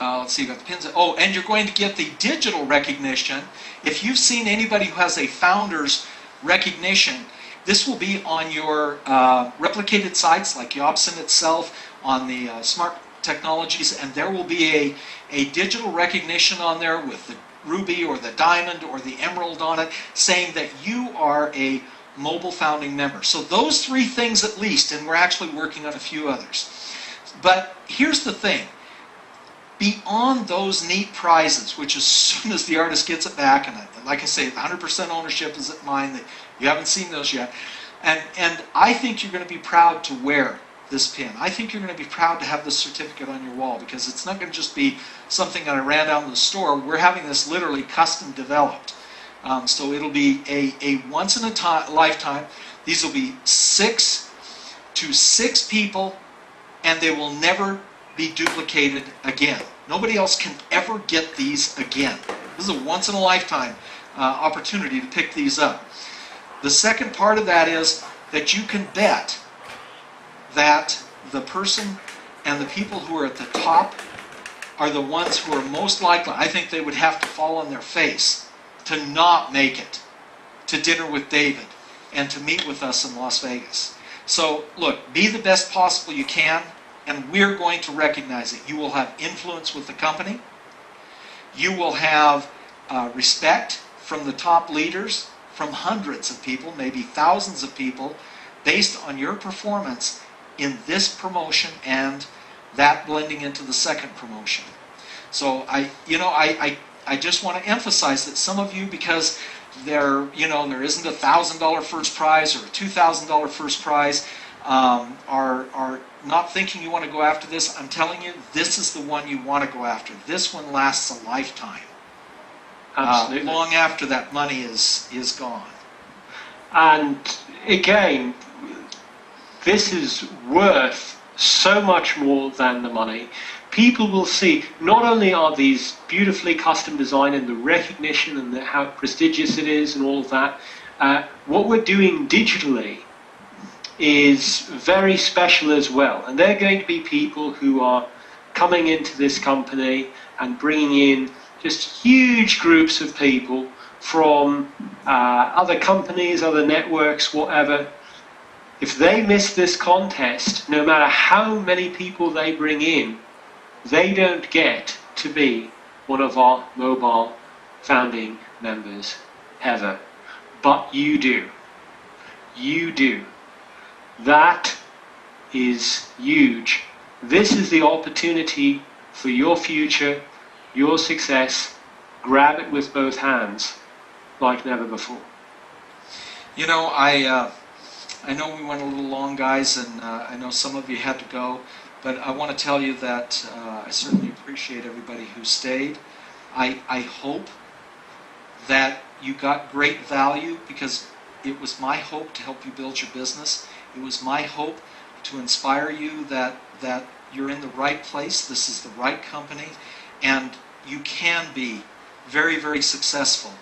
let's see, you got the pins. Oh, and you're going to get the digital recognition. If you've seen anybody who has a founder's recognition, this will be on your replicated sites like YOBSN itself, on the smart technologies, and there will be a digital recognition on there with the ruby or the diamond or the emerald on it, saying that you are a mobile founding member. So those 3 things at least, and we're actually working on a few others. But here's the thing. Beyond those neat prizes, which as soon as the artist gets it back, and like I say, 100% ownership is at mine, you haven't seen those yet, and I think you're going to be proud to wear this pin. I think you're going to be proud to have this certificate on your wall, because it's not going to just be something that I ran down to the store. We're having this literally custom developed. So it'll be a once in a lifetime. These will be 6 to 6 people, and they will never be duplicated again. Nobody else can ever get these again. This is a once in a lifetime opportunity to pick these up. The second part of that is that you can bet that the person and the people who are at the top are the ones who are most likely, I think they would have to fall on their face to not make it to dinner with David and to meet with us in Las Vegas. So look, be the best possible you can, and we're going to recognize it. You will have influence with the company. You will have respect from the top leaders, from hundreds of people, maybe thousands of people, based on your performance in this promotion and that blending into the second promotion. So I just want to emphasize that some of you, because there isn't a $1,000 first prize or a $2,000 first prize, are not thinking you want to go after this. I'm telling you, this is the one you want to go after. This one lasts a lifetime. Absolutely. Long after that money is gone. And again, this is worth so much more than the money. People will see, not only are these beautifully custom designed and the recognition and how prestigious it is and all of that, what we're doing digitally is very special as well. And they're going to be people who are coming into this company and bringing in just huge groups of people from other companies, other networks, whatever. If they miss this contest, no matter how many people they bring in, they don't get to be one of our mobile founding members ever. But you do. you do. That is huge. This is the opportunity for your future, your success. Grab it with both hands like never before. You know, I know we went a little long, guys, and I know some of you had to go, but I want to tell you that I certainly appreciate everybody who stayed. I hope that you got great value, because it was my hope to help you build your business. It was my hope to inspire you that you're in the right place, this is the right company, and you can be very, very successful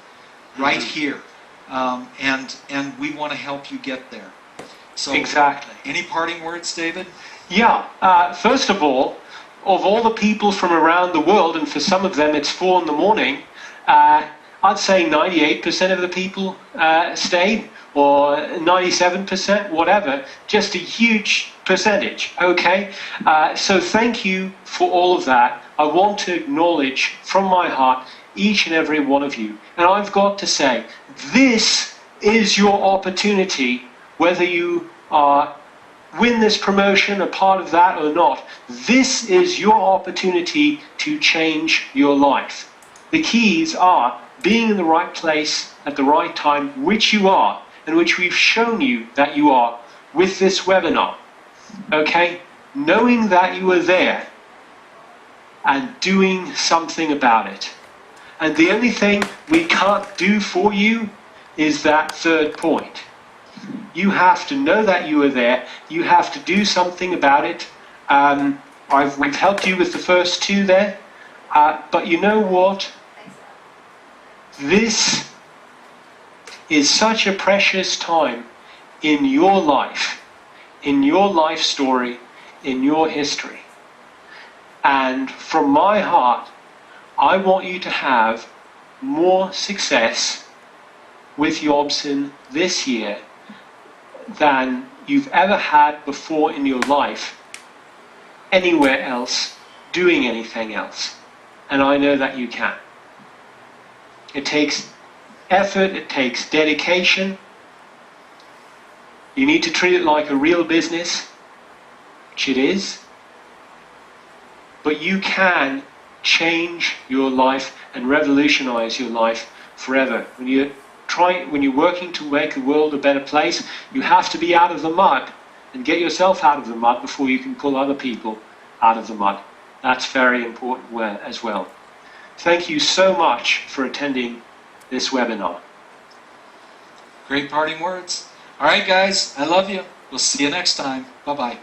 right here. And we want to help you get there. So, exactly. Any parting words, David? Yeah. First of all the people from around the world, and for some of them it's 4 in the morning, I'd say 98% of the people stayed, or 97%, whatever. Just a huge percentage, okay? So thank you for all of that. I want to acknowledge from my heart each and every one of you. And I've got to say, this is your opportunity, whether you win this promotion, a part of that or not. This is your opportunity to change your life. The keys are being in the right place at the right time, which you are, and which we've shown you that you are with this webinar. Okay? Knowing that you are there and doing something about it. And the only thing we can't do for you is that third point. You have to know that you are there. You have to do something about it. We've helped you with the first 2 there. But you know what? This is such a precious time in your life story, in your history. And from my heart, I want you to have more success with YOBSN this year than you've ever had before in your life, anywhere else, doing anything else. And I know that you can. It takes effort, it takes dedication. You need to treat it like a real business, which it is. But you can change your life and revolutionize your life forever. When you're working to make the world a better place, you have to be out of the mud and get yourself out of the mud before you can pull other people out of the mud. That's very important as well. Thank you so much for attending this webinar. Great parting words. All right, guys, I love you. We'll see you next time. Bye-bye.